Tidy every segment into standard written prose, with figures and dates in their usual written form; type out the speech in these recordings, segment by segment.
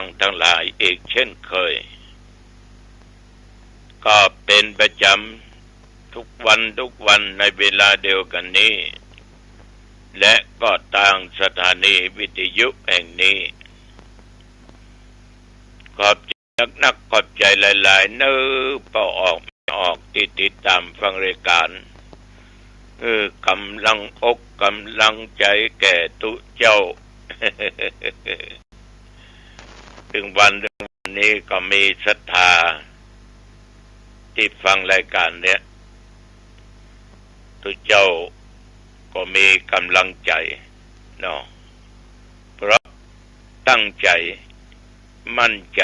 ฟังทั้งหลายอีกเช่นเคยก็เป็นประจำทุกวันในเวลาเดียวกันนี้และก็ทางสถานีวิทยุแห่งนี้ขอบใจนักขอบใจหลายๆเนื้อเป่าออกไม่ออกที่ติดตามฟังรายการกำลังอกกำลังใจแก่ตุเจ้า ถึงวันนี้ก็มีศรัทธาที่ฟังรายการเนี้ยตุเจ้าก็มีกำลังใจเนาะเพราะตั้งใจมั่นใจ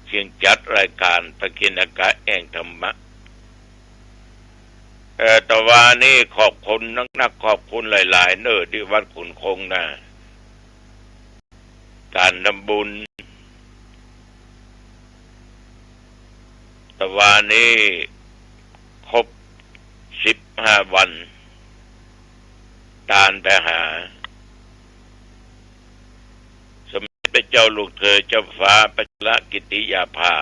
เชียงจัดรายการพระกิณกะแห่งธรรมะแต่ว่านี่ขอบคุณนักขอบคุณหลายๆเน้อที่วัดขุนคงนะการทำบุญแต่ว่านี่ครบ15 วันตานไปหาสมเด็จพระเจ้าลูกเธอเจ้าฟ้าพัชรกิติยาภา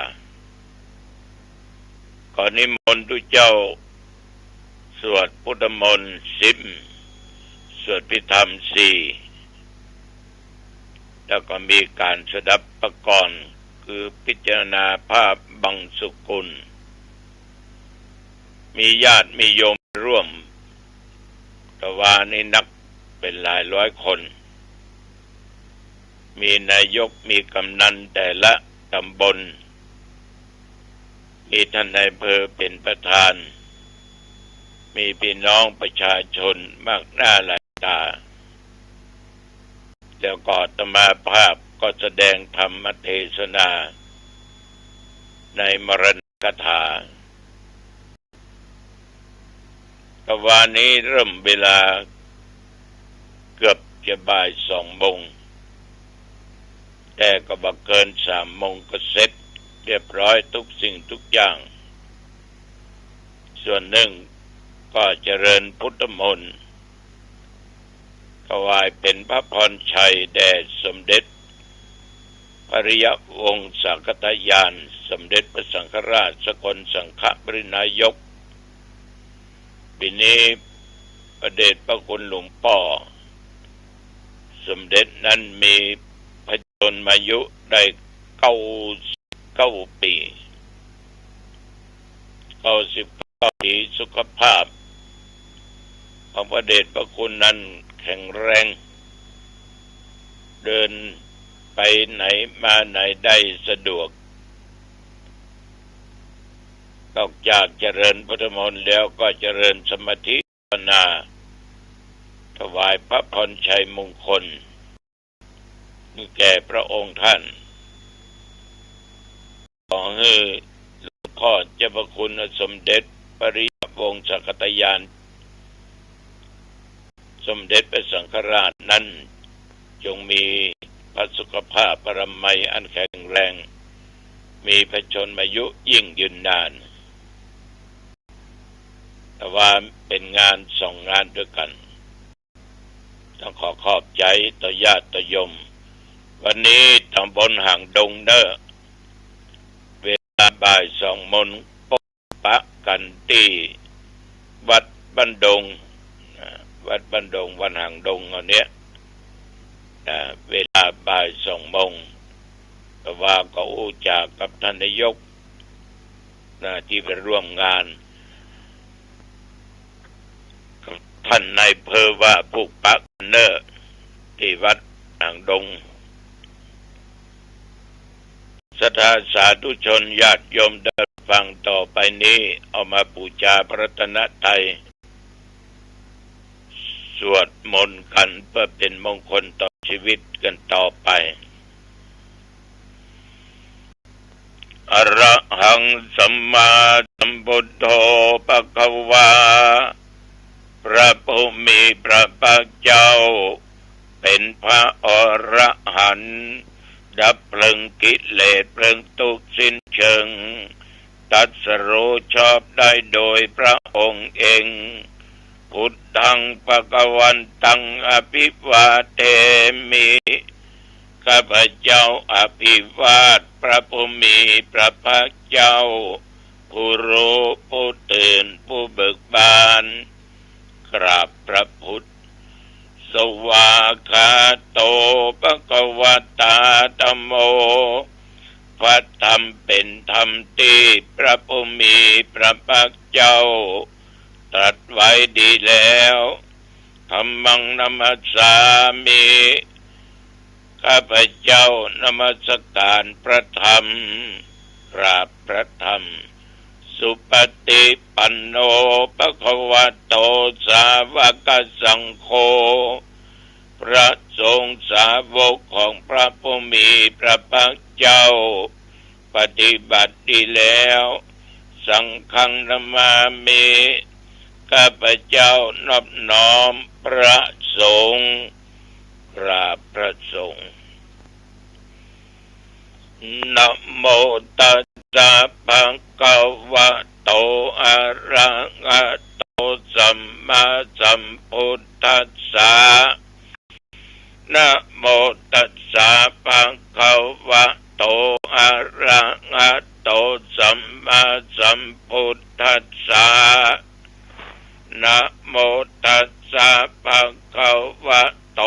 ขอนิมนต์ทุกเจ้าสวดพุทธมนต์10สวดพิธรรม4แล้วก็มีการสดับประกรณ์คือพิจารณาภาพบังสุกุลมีญาติมีโยมร่วมแต่ว่านี่นักเป็นหลายร้อยคนมีนายกมีกำนันแต่ละตำบลมีท่านนายอำเภอเป็นประธานมีพี่น้องประชาชนมากหน้าหลายตาแล้วก็อาตมาภาพก็แสดงธรรมเทศนาในมรณกถาก็วันนี้เริ่มเวลาเกือบจะบ่าย2 โมงแต่ก็บ่เกิน3 โมงก็เสร็จเรียบร้อยทุกสิ่งทุกอย่างส่วนหนึ่งก็เจริญพุทธมนต์ถวายเป็นพระพรชัยแด่สมเด็จพระริยวงศากตญาณสมเด็จพระสังฆราชสกลสังฆปรินายกปีนี้พระเดชพระคุณหลวงพ่อสมเด็จนั้นมีพระชนมายุได้99 ปี99 ปีสุขภาพของพระเดชพระคุณนั้นแข็งแรงเดินไปไหนมาไหนได้สะดวกนอกจากเจริญพุทธมนต์แล้วก็เจริญสมาธิภาวนาถวายพระพรชัยมงคลแก่พระองค์ท่านขอให้หลวงพ่อเจ้าพระคุณสมเด็จพระริยวงศากตญาณสมเด็จพระสังฆราชนั้นจงมีพระสุขภาพปรมัยอันแข็งแรงมีพระชนมายุยิ่งยืนนานแต่ว่าเป็นงาน2 งานด้วยกันต้องขอขอบใจต่อญาติต่อโยมวันนี้ตำบลหางดงเด้อเวลาบ่าย 2 โมงพบปะกันที่วัดบ้านดงวัดบ้านดงวันหางดงอันเนี้ยเวลาบ่าย 2 โมงแต่ว่าก็อู้จากกับท่านนายกที่ไปร่วมงานท่านนายอำเภอว่าผูกปักเนอร์ที่วัดหางดงศรัทธาสาธุชนญาติโยมได้ฟังต่อไปนี้เอามาบูชาพระรัตนตรัยสวดมนต์กันเพื่อเป็นมงคลต่อชีวิตกันต่อไปอะระหังสัมมาสัมพุทโธภควาพระผู้มีพระภาคเจ้าเป็นพระอรหันต์ดับเพลิงกิเลสเพลิงทุกข์สิ้นเชิงตรัสรู้ชอบได้โดยพระองค์เองพุทธังภคะวันตังอภิวาเทมิ ข้าพเจ้าอภิวาทพระผู้มีพระภาคเจ้าผู้รู้ผู้ตื่นผู้เบิกบานกราบพระพุทธสวากขาโตภควตาธัมโมพระธรรมเป็นธรรมที่พระผู้มีพระภาคเจ้าตรัสไว้ดีแล้วธัมมังนัมสสามิข้าพเจ้านมัสการพระธรรมกราบพระธรรมสุปฏิปันโนภควโตสาวกสังโฆพระสงฆ์สาวกของพระผู้มีพระภาคเจ้าปฏิบัติดีแล้วสังฆังนามามิข้าพเจ้านอบน้อมพระสงฆ์กราบพระสงฆ์นะโมตัสสะภะคะวะโตอะระหะโตสัมมาสัมพุทธัสสะนะโมตัสสะภะคะวะโตอะระหะโตสัมมาสัมพุทธัสสะนะโมตัสสะภะคะวะโต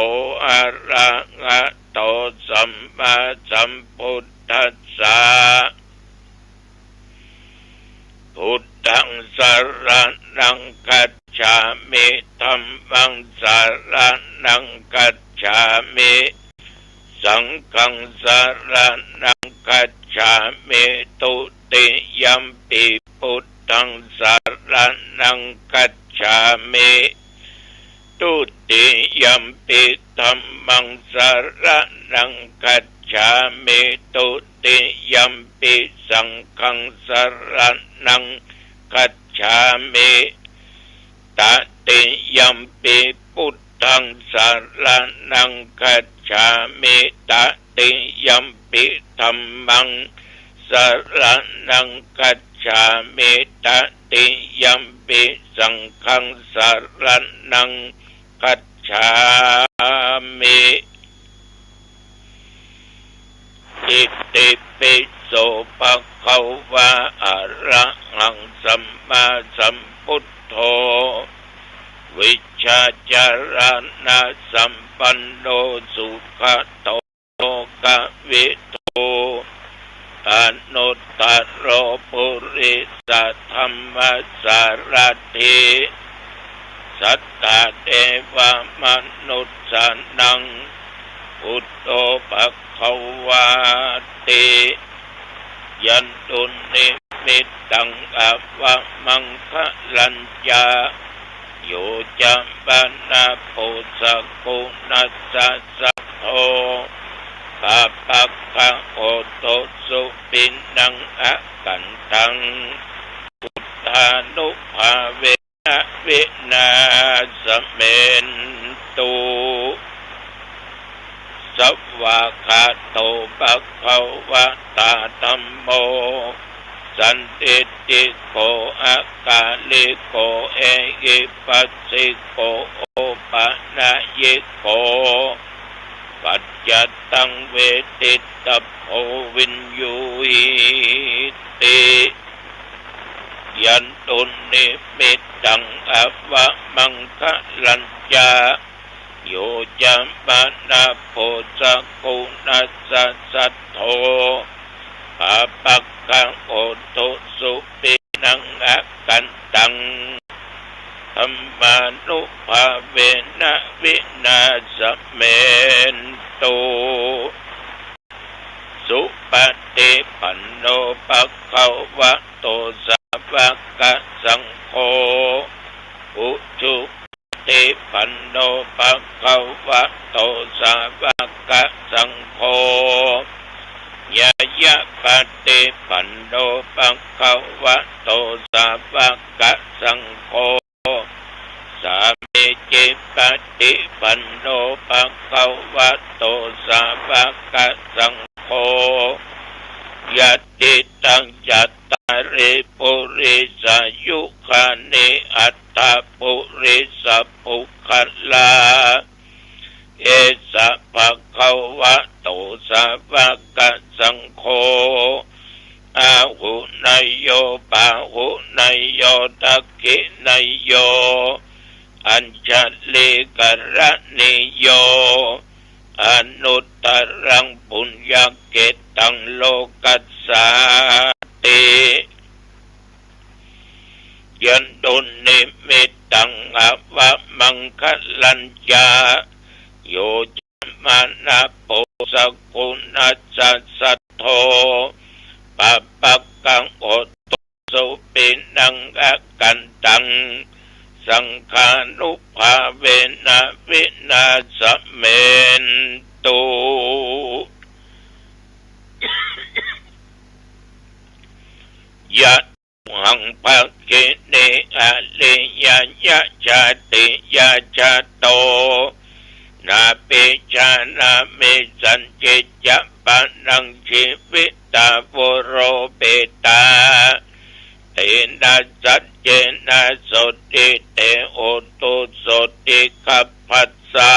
อะระหะโตสัมมาสัมพุทธัสสะพุทธังสรณังคัจฉามิธัมมังสรณังคัจฉามิสังฆังสรณังคัจฉามิตุติยัมปิพุทธังสรณังคัจฉามิตุติยัมปิธัมมังสรณังคัจฉามิตุติยัมปิสังฆังสรณังคัจฉามิตติยัมปิพุทธังสรณังคัจฉามิตติยัมปิธัมมังสรณังคัจฉามิตติยัมปิสังฆังสรณังคัจฉามิอิติปิโสภะคะวะอะระหังสัมมาสัมพุทโธวิชชาจารณะสัมปันโนสุขโตกวิโตอนุตตโรปุริสธรรมสารถิสัทธาเทวมนุษย์สานังพุทโธภควาติยันตุนิมิตตังอวะมังคะลัญญาโยจัมปนาโพสกุนัสสะสัทโธปะปะกะโอโตสุปินังอะกันตังพุทธานุภาเวนะวินาสเมนตุสวากขาโตภะคะวะตาธัมโมสันติติโกอะกาลิโกเอหิปัสสิโกโอปะนะยิโกปัจจตังเวทิตโพวินยูหิติยันตุนิมิตตังอวะมังคะลัญญาโยจัมปนาโพสกุนัสสะสัทโธปะปักขังโอโตสุปินังอะกันตังธัมมานุภาเวนะวินาสเมนตุสุปฏิปันโนภะคะวะโตสาวกสังโฆอุชุปฏิปันโนภะคะวะโตสาวกสังโฆยะยะปฏิปันโนภะคะวะโตสาวกสังโฆสามิจิปฏิปันโนภะคะวะโตสาวกสังโฆยะติตังจัตตาริปุริสายุคานิอัตตาปุริสปุคลา เอสะภะคะวะโตสาวกสังโฆอาหุนายโยปาหุนายโยทักขินายโยอัญชลิกรณิโยอนุตตรังปุญญเกตังโลกัสสาติยันตุนิมิตังอวะมังคลัญญาโยจมานะโปสกุณัสสัทโธปะปะกังโอตุสุปินังอกันตังสังฆานุภาเวนะวินาศเมนตุยะหังภะเกเนอะเลยะยะชาติยะชาโตนาเปชานาเมสันเจจะปะนังชีวิตาโวโรเปตาเตนะสัจเจนะโสติเตโอตุโสติคัพพัสสะ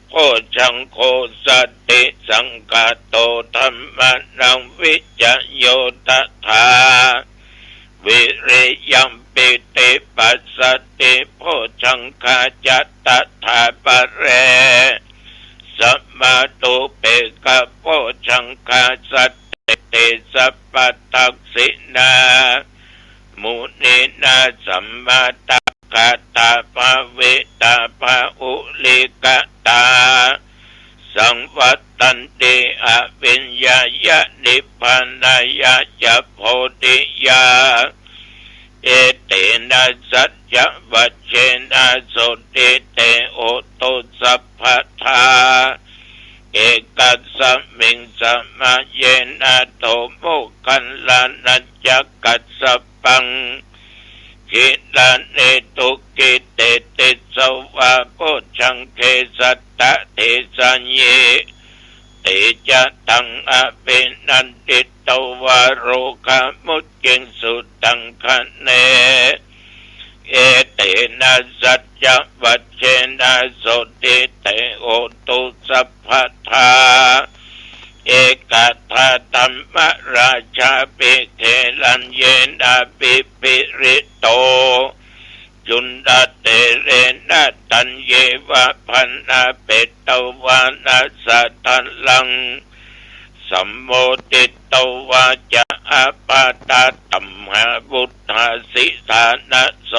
โคชังโคสติสังฆาโตธัมมานังวิจโยตถาวิริยัมปิติปัสสติโพชังคาจัตตถาปะเรสัมมาตุเปกะโพชังคาสัตติสัพพทักษินามุนีนาสัมมาตัคคาตาภาเวตาภาอุลิกตาสังวัตตันติอวิญญายะนิพพานายะจะโพธิยาเอเตนะสัจจะวัจเจนะโสติเตโอตุสัพพทาเอกัสสมิงสมาเยนะโตโมคันลานัจจกัสสปังกิลาเนตุกิเตติสวะโพชังเคสัตตะเทสัญเยเตจะตังอภินันติตวะโรคามุจเจงสุตังคะเนเอเตนะสัจจะวัจเจนะโสติเตโอตุสัพพทาเอกทาธัมมราชาปิเทลัญเยนะปิปิริโตจุนดาเตเรนะตัญเยวะพันนาเปตวานาสัตัลลังสัมโมติตวาจะอาปาตาตัมหาบุตธาสิธานะโส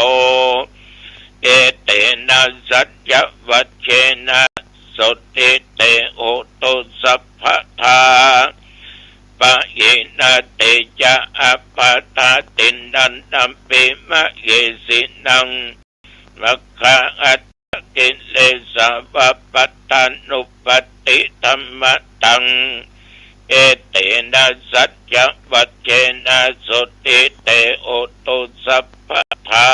เอเตนะสัจจะวัจเจนะโสติเตโอตุสัพพทาปะเยนะเตจะอาปาตาตินันตัมปิมะเยสินังมัคคะอัตกิเลสาวะปัตตานุปติธัมมตังเอเตนะสัจจะวัจเจนะโสติเตโอตุสัพพทา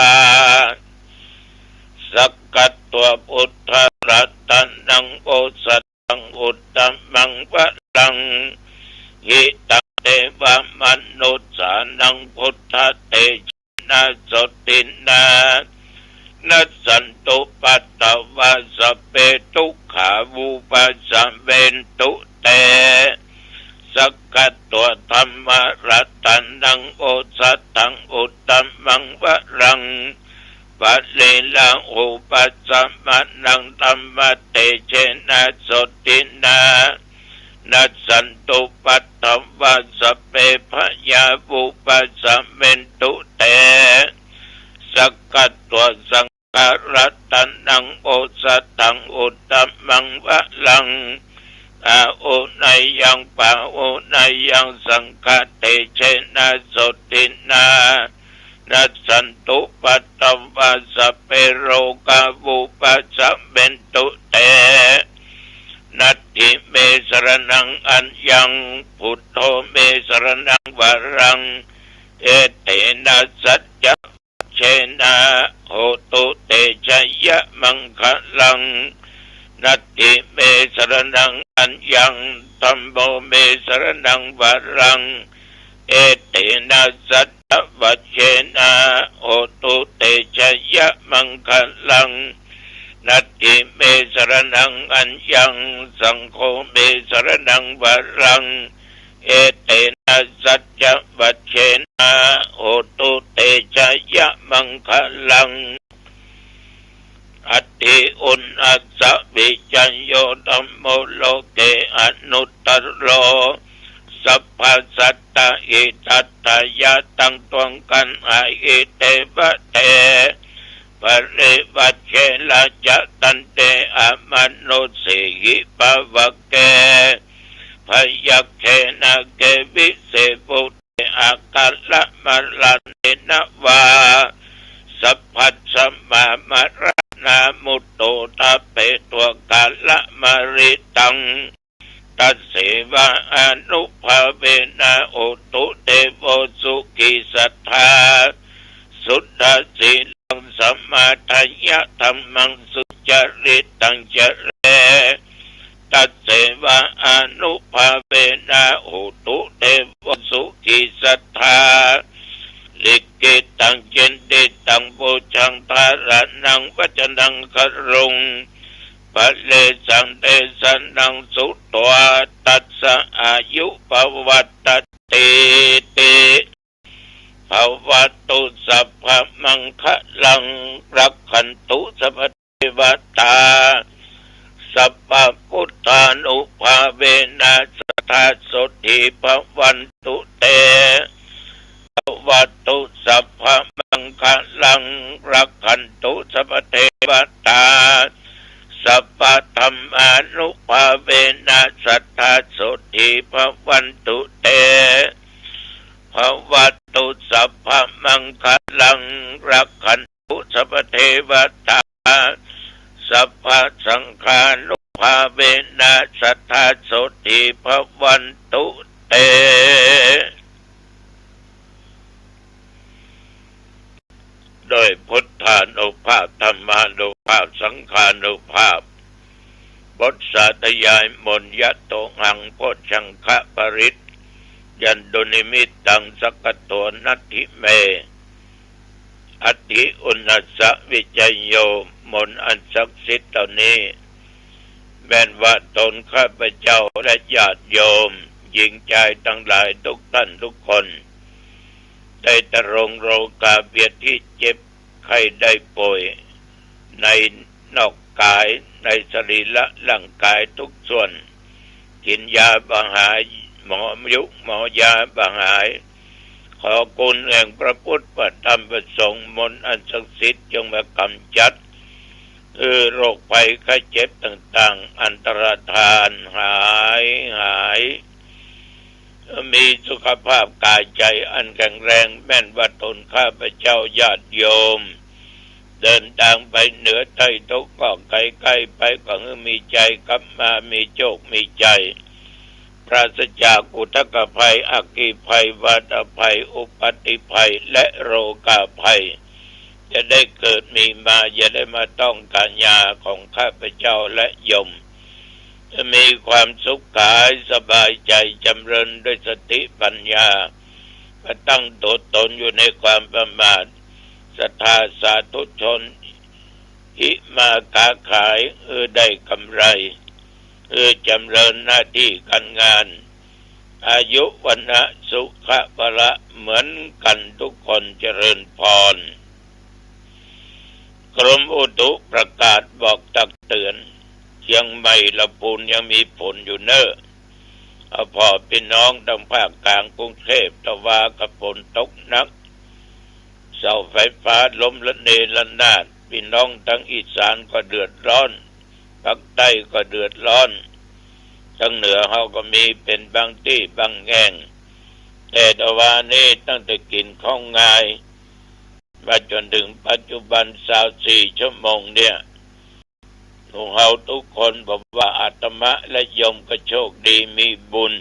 สักกัตตัวพุทธรัตนังโอสัตังอุตตมังวะลังหิตังเทวมนุสสานังพุทธเตชนะโสตินานัสสันตุปัตตวะสัพเพทุกขาวุปัสสะเวนตุเตสักกัตตัวธรรมรัตนังโอสัตังอุตตมังวะลังปัจเลลังอุปัสสะมานังธรรมเตเชนะโสตินานัสสันตุปัตตวะสัพเพพยาวุปัสสะเวนตุเตสักกัตตัวสังฆรัตนังโอสัตังอุตตมังวะลังอาโอนายังปะโอนายังสังฆเตเชนะโสตินานัสสันตุปัตตวะสัพเพโรกาวุปัสสะเวนตุเตนัตถิเมสรณังอัญญังพุทโธเมสรณังวรังเอเตนะสัจจะเชนะโหตุเตชะยะมังคลังนัตถิเมสรณังอัญญังธัมโมเมสรณังวรังเอเตนะสัจจะวัจเจนะโหตุเตชะยะมังคลัง นัตถิเมสรณังอัญญังสังโฆเมสรณังวรังเอเตนะสัจจวัชเชนะโหตุเตชะยะมังคลังอัตติอุณอัสสะวิจัญโยธัมโมโลเกอนุตตโรสัพพสัตตะอิทัตถยะตังตวงกันอาอิเตวะเตปริวัชเชละจะตันเตอมนุสิหิปะวะเกพยัคเขนะเกวิเสปุเตอากัลละมะลันเนนะวาสัพพัสสมามะระนามุตโตตะเปตัวกาละมะริตังตัสเสวะอนุภาเวนะโอตุเตโวสุขิสัทธาสุทธสิลังสัมมาทัญญะธัมมังสุจริตังจเรตัสเสวะอนุภาเวนะโอตุเตโวสุขิสัทธาลิกิตังเจนติตังบูชังทาระนังวัจนังครุงปะเลสังเตสันนังสุตวาตัสสะอายุปวัตตติติภวัตุสัพพมังคะลังรักขันตุสัพพเทวตาสัพพพุทธานุภาเวนะสัทธาโสติภวันตุเตวัตุสัพพมังคะลังรักขันตุสัพพเทวตาสัพพธรรมานุภาเวนะสัทธาโสติภวันตุเตภวัตุสัพพมังคะลังรักขันตุสัพพเทวตาสัพพสังฆานุภาเวนะสัทธาโสติภวันตุเตโดยพุทธานุภาพธรรมานุภาพสังฆานุภาพบทสาธยายมนยะโตหังโพชังคะปริตยันดุนิมิตตังสกโตนัตถิเมอติอุณัสสะวิจัยโยมนอันศักดิ์สิทธิ์เหล่านี้แม้นว่าตนข้าพเจ้าและญาติโยมหญิงชายทั้งหลายทุกท่านทุกคนได้ตรงโรคาเบียดที่เจ็บไข้ได้ป่วยในนอกกายในสรีระร่างกายทุกส่วนกินยาบำหายหมอยุหมอยาบำหายขอคุณแห่งพระพุทธพระธรรมพระสงฆ์มนต์อันศักดิ์สิทธิ์จงมากำจัดโรคภัยไข้เจ็บต่างๆอันตรธานหายมีสุขภาพกายใจอันแข็งแรงแม่นว่าตนข้าพเจ้าญาติโยมเดินทางไปเหนือใต้ทุกก็ไกลๆไปก็มีใจกลับมามีโชคมีใจปราศจากอุทกภัยอัคคีภัยวาตภัยอุปัฏฐิภัยและโรคาภัยจะได้เกิดมีมาอย่าได้มาต้องการยาของข้าพเจ้าและโยมจะมีความสุขกายสบายใจจำเริญด้วยสติปัญญามาตั้งตัวตนอยู่ในความประมาทศรัทธาสาธุชนหิมาค้าขายได้กำไรจำเริญหน้าที่การงานอายุวันนะสุขะพละเหมือนกันทุกคนเจริญพรกรมอุตุประกาศบอกตักเตือนเชียงใหม่ลำพูนยังมีฝนอยู่เนอะเอาพอพี่น้องทางภาคกลางกรุงเทพตะวันกับฝนตกหนักเสาไฟฟ้าล้มละเนระนาดพี่น้องทั้งอีสานก็เดือดร้อนภาคใต้ก็เดือดร้อนทางเหนือเขาก็มีเป็นบางที่บางแห่งแต่ตะวันนี้ตั้งแต่กินข้องง่ายมาจนถึงปัจจุบัน24 ชั่วโมงเนี่ยพวกเราทุกคนบอกว่าอาตมาและโยมก็โชคดีมีบุญ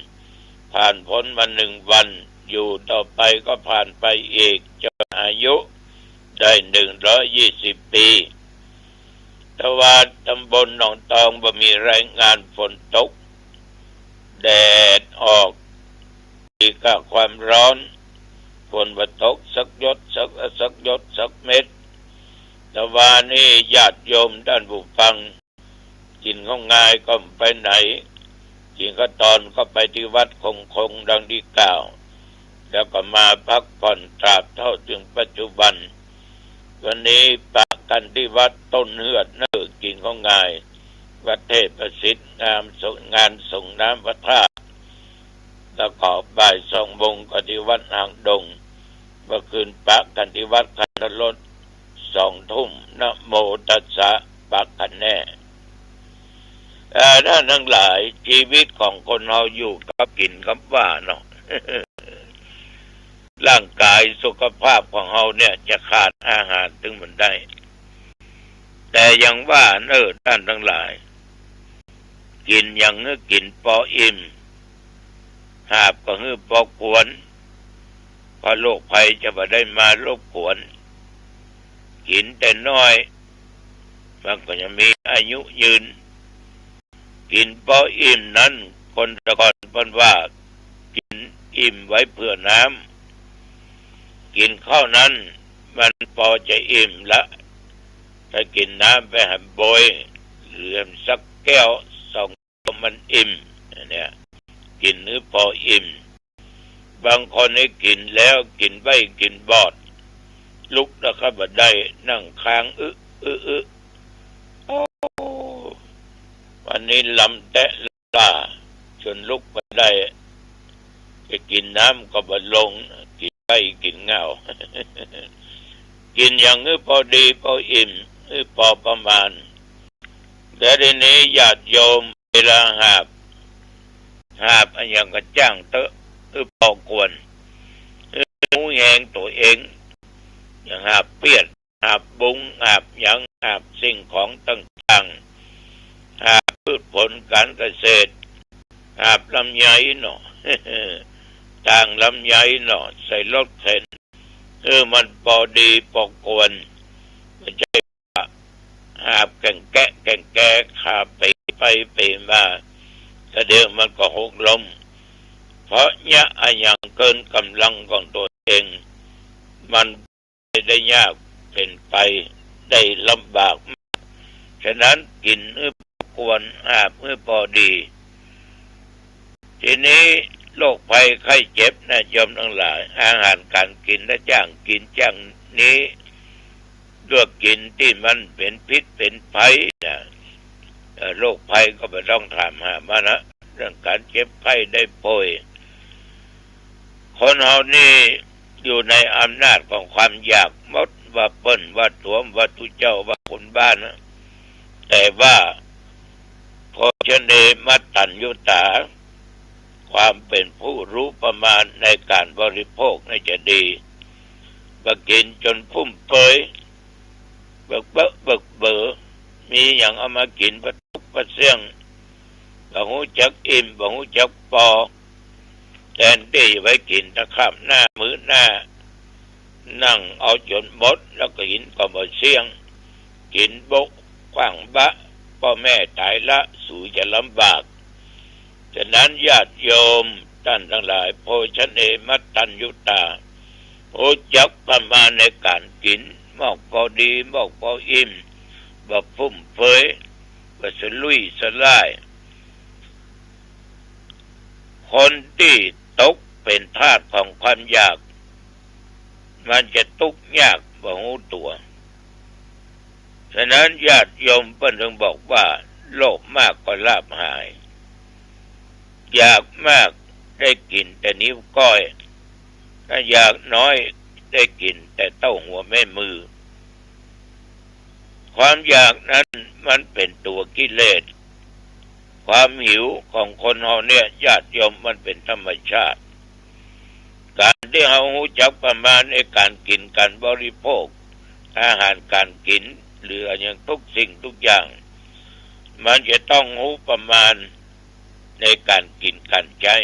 ผ่านพ้นมา1 วันอยู่ต่อไปก็ผ่านไปอีกจนอายุได้120 ปีแต่ว่าตำบลหนองตองบ่มีรายงานฝนตกแดดออกอีกกับความร้อนฝนบ่ตกสักหยดสักเม็ด แต่ว่านี่ญาติโยมท่านผู้ฟังกินข้าวง่ายก็ไปไหนกินข้าวตอนก็ไปที่วัดคงดังที่กล่าวแล้วก็มาพักผ่อนตราบเท่าถึงปัจจุบันวันนี้ปะกันที่วัดต้นเหือดเนื้อกินข้าวง่ายวัดเทพประสิทธิ์งานส่งน้ำพระธาตุแล้วก็บ่าย2 โมงก็ที่วัดหางดงเมื่อคืนปะกันที่วัดคันธรส2 ทุ่มนะโมตัสสะปะกันแน่ท่านทั้งหลายชีวิตของคนเราอยู่กับกินกับว่าเนาะ ร่างกายสุขภาพของเราเนี่ยจะขาดอาหารถึงมันได้แต่ยังว่าท่านทั้งหลายกินอย่างเนื้อกินพออิ่มหาบก็ฮื้อพอควรพอโรคภัยจะบ่ได้มารบกวนกินแต่น้อยมันก็จะมีอายุยืนกินพออิ่มนั้นคนแตะก่อนเพิ่นว่ากินอิ่มไว้เพื่อน้ำกินข้าวนั้นมันพอจะอิ่มละถ้ากินน้ำไปหันบอยเหลือสักแก้ว2มันอิ่มเนี่ยกินหรือพออิ่มบางคนให้กินแล้วกินไว้กินบอดลุกแล้วก็บ่ได้นั่งค้างโอ้วันนี้ลำแตะลาจนลุกบ่ได้จะกินน้ำก็บ่ลงกินไปกินเหงา กินอย่างพอดีพออิ่มพอประมาณแต่ทีนี้ญาติโยมเวลาหาบอันอย่างกระจ้างเตอะพอกวนหูแหงตัวเองอย่างหาบเปียดหาบบุ้งหาบยังหาบสิ่งของต่างๆหาบพืชผลการเกษตรหาบลำไยเนาะ ต่างลำไยเนาะใส่รถเข็นมันพอดีพอกวนไม่ใช่หาบแก่งแกะขาไปมาแต่เดี๋ยวมันก็หกล้มเพราะเนี่ยอย่างเกินกำลังของตัวเองมันได้ยากเป็นไปได้ลำบากฉะนั้นกินควรหาบพอดีทีนี้โรคภัยไข้เจ็บนะโยมทั้งหลายอาหารการกินและจ้างกินจ้างนี้เลือกกินที่มันเป็นพิษเป็นภัยนะโรคภัยก็ไม่ต้องถามหามานะเรื่องการเจ็บไข้ได้ป่วยคนเรานี่อยู่ในอำนาจของความอยากมดว่าเปิ้นว่าตัวว่าตุเจ้าว่าคนบ้านนะแต่ว่าโภชเนมัตตัญญูตาความเป็นผู้รู้ประมาณในการบริโภคน่าจะดีบ่กินจนฟุ่มเฟือยเบิกเบอมีอย่างเอามากินประทุกประเสี่ยงบ่ฮู้จักอิ่มบ่ฮู้จักพอแทนที่ไว้กินตะค่ำหน้ามื้อหน้านั่งเอาจนหมดแล้วก็กินก็บ่เสี่ยงกินบกขว้างบะพ่อแม่ตายละสู่จะลำบากฉะนั้นญาติโยมท่านทั้งหลายโภชเนมัตตัญญูตารู้จักประมาณในการกินมอกพอดีมอกพออิ่มบ่ฟุ่มเฟือยบ่สลุยสลายคนที่ตกเป็นทาสของความอยากมันจะทุกข์ยากบ่รู้ตัวฉะนั้นญาติโยมเพิ่นถึงบอกว่าโลภมากก็ลาภหายอยากมากได้กินแต่นิ้วก้อยถ้าอยากน้อยได้กินแต่เต้าหัวแม่มือความอยากนั้นมันเป็นตัวกิเลสความหิวของคนเราเนี่ยญาติโยมมันเป็นธรรมชาติการที่เรารู้จักประมาณในการกินการบริโภคอาหารการกินหรืออย่างทุกสิ่งทุกอย่างมันจะต้องรู้ประมาณในการกินการใช้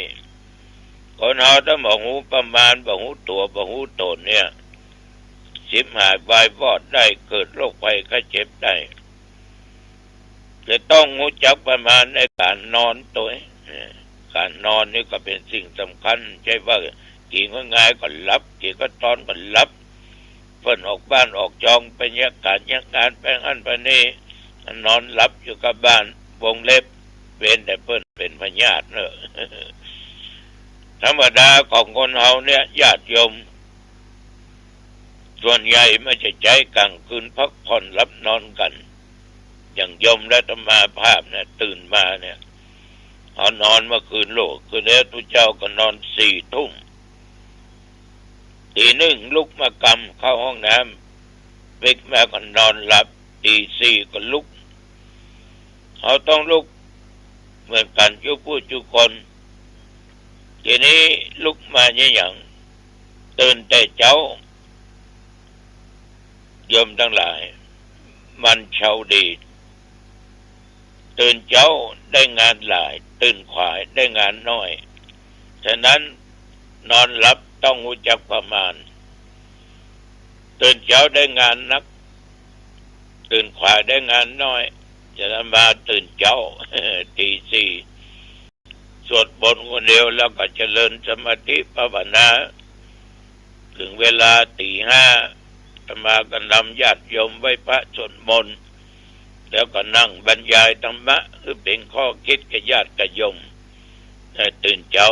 คนเราถ้าบ่รู้ประมาณบ่รู้ตัวบ่รู้ตนเนี่ยสิบหายวายวอดได้เกิดโรคภัยไข้เจ็บได้จะต้องรู้จักประมาณในการนอนตัวการนอนนี่ก็เป็นสิ่งสำคัญใช่ว่ากินก็ง่ายก็หลับกินก็ตอนก็หลับ เพิ่นออกบ้านออกจองไปยักการยักงานไปอันไปนี่นอนหลับอยู่กับบ้านวงเล็บเว้นแต่เพิ่นเป็นพญาติเนอะ ธรรมดาของคนเฮาเนี่ยญาติโยมส่วนใหญ่ไม่จะใจกลางคืนพักผ่อนหลับนอนกันอย่างโยมและธรรมาภาพเนี่ยตื่นมาเนี่ยเอานอนเมื่อคืนโลกคือแล้วทุกเจ้าก็นอน4 ทุ่มตี 1ลุกมากำเข้าห้องน้ำเด็กแม่ก็นอนหลับตี 4ก็ลุกเขาต้องลุกเหมือนกันทุกผู้ทุกคนทีนี้ลุกมาอย่างตื่นแต่เจ้าโยมทั้งหลายมันเช้าดีตื่นเจ้าได้งานหลายตื่นขวายได้งานน้อยฉะนั้นนอนหลับต้องรู้จักประมาณตื่นเช้าได้งานนักตื่นขวายได้งานน้อยฉะนั้นมาตื่นเช้า ตี 4สวดบนต์คนเดียวแล้วก็เจริญสมาธิภาวนาถึงเวลาตี 5มากันนำญาติโยมไว้พระสวดมนต์แล้วก็นั่งบรรยายธรรมะคือเป็นข้อคิดกับญาติกับโยมตื่นเช้า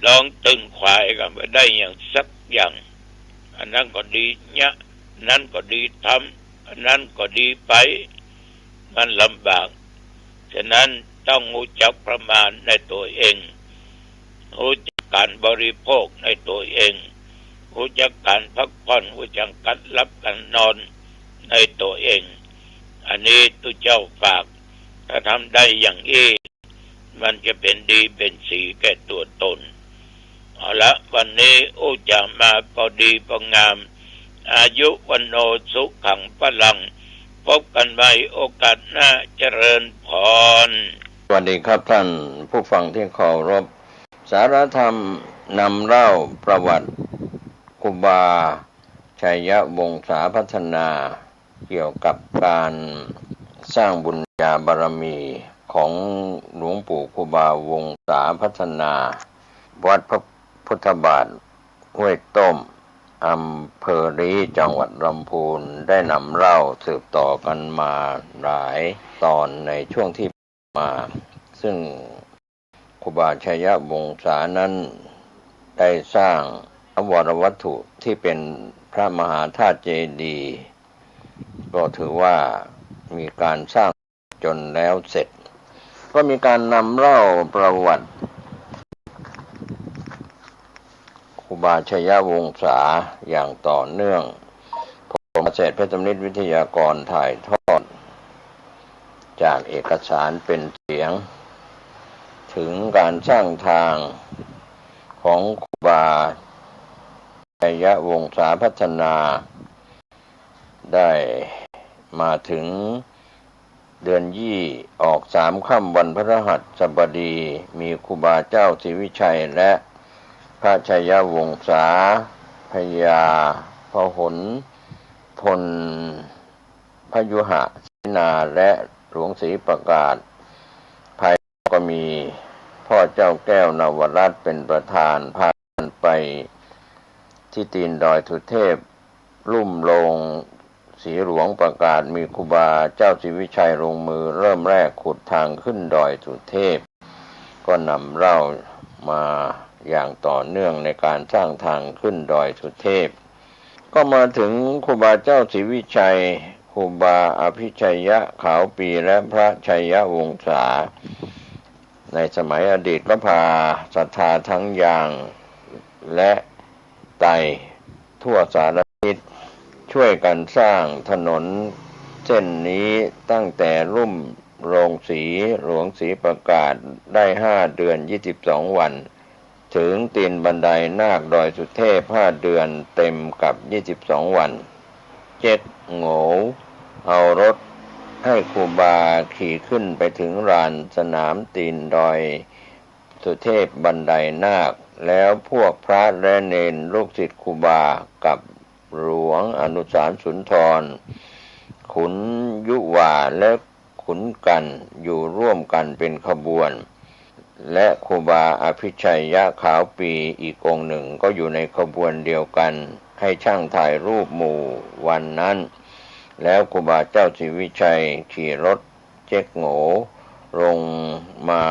ลองตื่นขวายกันไปได้อย่างสักอย่างอันนั้นก็ดีเนี่ยนั้นก็ดีทำอันนั้นก็ดีไปมันลำบากฉะนั้นต้องรู้จักประมาณในตัวเองรู้จักการบริโภคในตัวเองรู้จักการพักผ่อนรู้จักการหลับการนอนในตัวเองอันนี้ตุเจ้าฝากถ้าทำได้อย่างนี้มันจะเป็นดีเป็นสีแก่ตัวตนเอาละวันนี้จะมาพอดีพองามอายุวันโนสุขังพลังพบกันใหม่โอกาสหน้าเจริญพรสวัสดีครับท่านผู้ฟังที่เคารพสารธรรมนำเล่าประวัติครูบาชัยวงศาพัฒนาเกี่ยวกับการสร้างบุญญาบารมีของหลวงปู่ครูบาวงศาพัฒนาวัดพระพุทธบาทห้วยต้มอำเภอรีจังหวัดลำพูนได้นำเล่าสืบต่อกันมาหลายตอนในช่วงที่มาซึ่งครูบาชัยวงศานั้นได้สร้างอวรวัตถุที่เป็นพระมหาธาตุเจดีย์ก็ถือว่ามีการสร้างจนแล้วเสร็จก็มีการนำเล่าประวัติครูบาชัยวงศาอย่างต่อเนื่องผมเกษตรเพชรสำนิดวิทยากรถ่ายทอดจากเอกสารเป็นเสียงถึงการสร้างทางของครูบาชัยวงศาพัฒนาได้มาถึงเดือนยี่ออก3 ค่ำวันพฤหัสบดีมีครูบาเจ้าศรีวิชัยและพระชัยวงศาพญาพหลพลพยุหศินาและหลวงศรีประกาศภายก็มีพ่อเจ้าแก้วนวรัตน์เป็นประธานพากันไปที่ตีนดอยสุเทพลุ่มลงศรีหลวงประกาศมีครูบาเจ้าศรีวิชัยลงมือเริ่มแรกขุดทางขึ้นดอยสุเทพก็นำเล่ามาอย่างต่อเนื่องในการสร้างทางขึ้นดอยสุเทพก็มาถึงครูบาเจ้าศรีวิชัยครูบาอภิชัยยะขาวปีและพระชัยวงศาในสมัยอดีตก็พาศรัทธาทั้งยางและไตทั่วสารทิศช่วยกันสร้างถนนเส้นนี้ตั้งแต่รุ่มโรงสีหลวงศรีประกาศได้5 เดือน 22 วันถึงตีนบันไดนาคดอยสุเทพ5 เดือนเต็มกับ22 วัน7 โง่เอารถให้ครูบาขี่ขึ้นไปถึงลานสนามตีนดอยสุเทพบันไดนาคแล้วพวกพระและเณรลูกศิษย์ครูบากับหลวงอนุสารสุนทรขุนยุวาและขุนกันอยู่ร่วมกันเป็นขบวนและครูบาอภิชัยยะขาวปีอีกองค์หนึ่งก็อยู่ในขบวนเดียวกัน ให้ช่างถ่ายรูปหมู่วันนั้น แล้วครูบาเจ้าศรีวิชัยขี่รถเจ๊กโง่ลงมา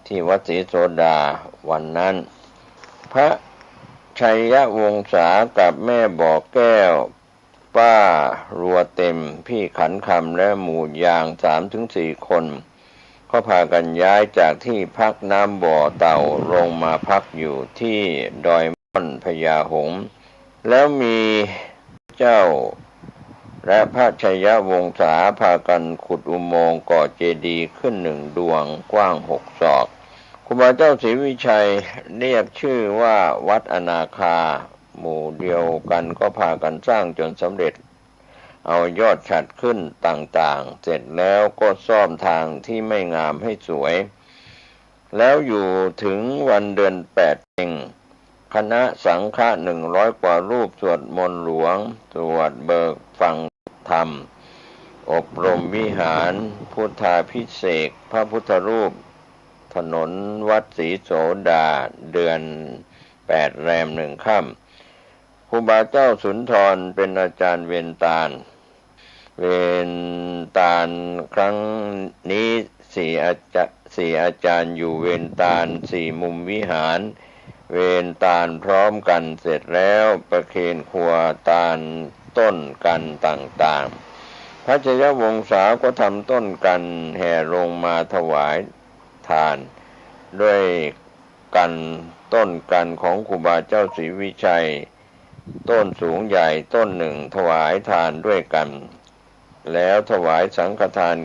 ที่วัดศรีโสดาวันนั้น พระชัยยวงศากับแม่บ่อแก้วป้ารัวเต็มพี่ขันคำและหมู่ยาง3-4 คนก็พากันย้ายจากที่พักน้ำบ่อเต่าลงมาพักอยู่ที่ดอยม่อนพญาหงส์แล้วมีเจ้าและพระชัยยวงศาพากันขุดอุโมงค์ก่อเจดีย์ขึ้น1 ดวงกว้าง6 ศอกครูบาเจ้าศรีวิชัยเรียกชื่อว่าวัดอนาคาหมู่เดียวกันก็พากันสร้างจนสำเร็จเอายอดฉัตรขึ้นต่างๆเสร็จแล้วก็ซ่อมทางที่ไม่งามให้สวยแล้วอยู่ถึงวันเดือน8เพ็ญคณะสังฆะ100 กว่ารูปสวดมนต์หลวงสวดเบิกฟังธรรมอบรมวิหารพุทธาภิเษกพระพุทธรูปถนนวัดศรีโสดาเดือน8 แรม 1 ค่ำครูบาเจ้าสุนทรเป็นอาจารย์เวรตาลครั้งนี้สี่อาจารย์อยู่เวรตาล4 มุมวิหารเวรตาลพร้อมกันเสร็จแล้วประเคนครัวตาลต้นกันต่างๆพระชัยวงศาก็ทำต้นกันแห่ลงมาถวายทานด้วยกันต้นกันของครูบาเจ้าศรีวิชัยต้นสูงใหญ่ต้นหนึ่งถวายทานด้วยกันแล้วถวายสังฆทาน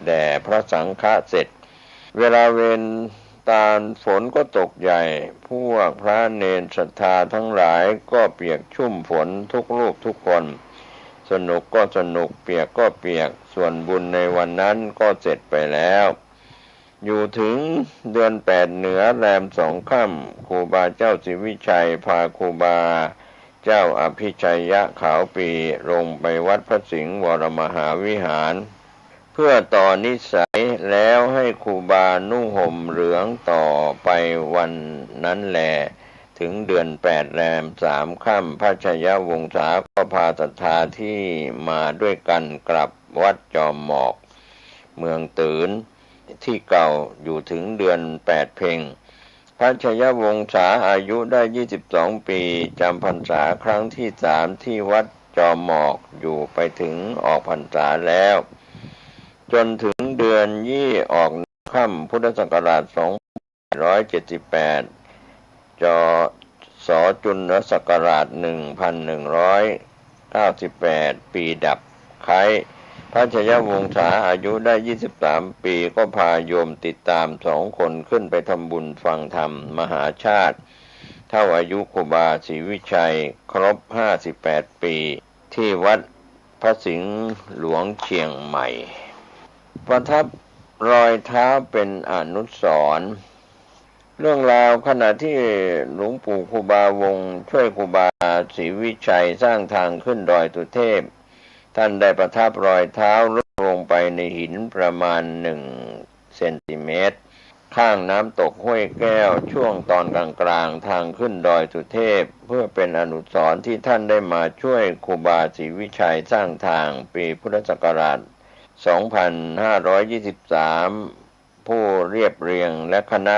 แด่พระสังฆะเสร็จเวลาเวรตาลฝนก็ตกใหญ่พวกพระเณรศรัทธาทั้งหลายก็เปียกชุ่มฝนทุกรูปทุกคนสนุกก็สนุกเปียกก็เปียกส่วนบุญในวันนั้นก็เสร็จไปแล้วอยู่ถึงเดือน8เหนือแรม2 ค่ำครูบาเจ้าศรีวิชัยพาครูบาเจ้าอภิชัยยะขาวปีลงไปวัดพระสิงห์วรมหาวิหารเพื่อต่อนิสัยแล้วให้ครูบานุ่งห่มเหลืองต่อไปวันนั้นแลถึงเดือน8แรม3 ค่ำพระชัยวงศาก็พาศรัทธาที่มาด้วยกันกลับวัดจอมหมอกเมืองตืนที่เก่าอยู่ถึงเดือน8เพ็ญพระชัยวงศาอายุได้22 ปีจำพรรษาครั้งที่3ที่วัดจอมหมอกอยู่ไปถึงออกพรรษาแล้วจนถึงเดือนยี่ออกค่ำพุทธศักราช2578ศจุลศักราช1198ปีดับไข้พระชัยวงศาอายุได้23 ปีก็พาโยมติดตาม2 คนขึ้นไปทำบุญฟังธรรมมหาชาติเท่าอายุครูบาศรีวิชัยครบ58 ปีที่วัดพระสิงห์หลวงเชียงใหม่ประทับรอยเท้าเป็นอนุสรณ์เรื่องราวขณะที่หลวงปู่ครูบาวงศ์ช่วยครูบาศรีวิชัยสร้างทางขึ้นดอยสุเทพท่านได้ประทับรอยเท้าลงไปในหินประมาณ1 เซนติเมตรข้างน้ำตกห้วยแก้วช่วงตอนกลางๆทางขึ้นดอยสุเทพเพื่อเป็นอนุสรณ์ที่ท่านได้มาช่วยครูบาศรีวิชัยสร้างทางปีพุทธศักราช2523ผู้เรียบเรียงและคณะ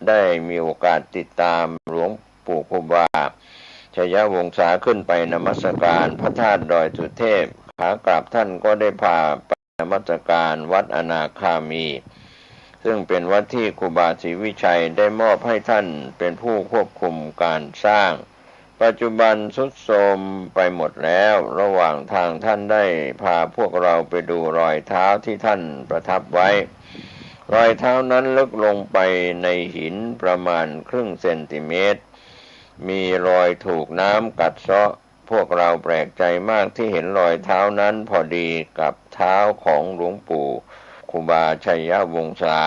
ได้มีโอกาสติดตามหลวงปู่ครูบาชัยวงศาขึ้นไปนมัสการพระธาตุดอยสุเทพขากลับท่านก็ได้พาไปนมัสการวัดอนาคามีซึ่งเป็นวัดที่ครูบาศรีวิชัยได้มอบให้ท่านเป็นผู้ควบคุมการสร้างปัจจุบันทรุดโทรมไปหมดแล้วระหว่างทางท่านได้พาพวกเราไปดูรอยเท้าที่ท่านประทับไว้รอยเท้านั้นลึกลงไปในหินประมาณครึ่งเซนติเมตรมีรอยถูกน้ำกัดเซาะพวกเราแปลกใจมากที่เห็นรอยเท้านั้นพอดีกับเท้าของหลวงปู่ครูบาชัยวงศา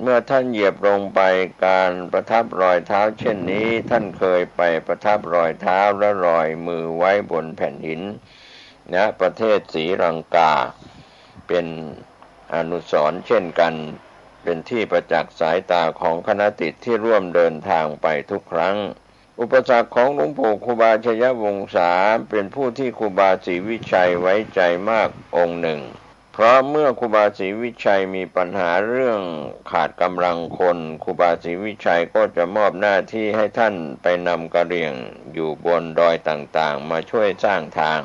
เมื่อท่านเหยียบลงไปการประทับรอยเท้าเช่นนี้ท่านเคยไปประทับรอยเท้าและรอยมือไว้บนแผ่นหินณประเทศศรีลังกาเป็นอนุสรณ์เช่นกันเป็นที่ประจักษ์สายตาของคณะศิษย์ที่ร่วมเดินทางไปทุกครั้ง อุปสรรคของหลวงปู่ครูบาชยวงศาเป็นผู้ที่ครูบาศรีวิชัยไว้ใจมากองค์หนึ่งเพราะเมื่อครูบาศรีวิชัยมีปัญหาเรื่องขาดกำลังคนครูบาศรีวิชัยก็จะมอบหน้าที่ให้ท่านไปนำกระเหรี่ยงอยู่บนดอยต่างๆมาช่วยสร้างทาง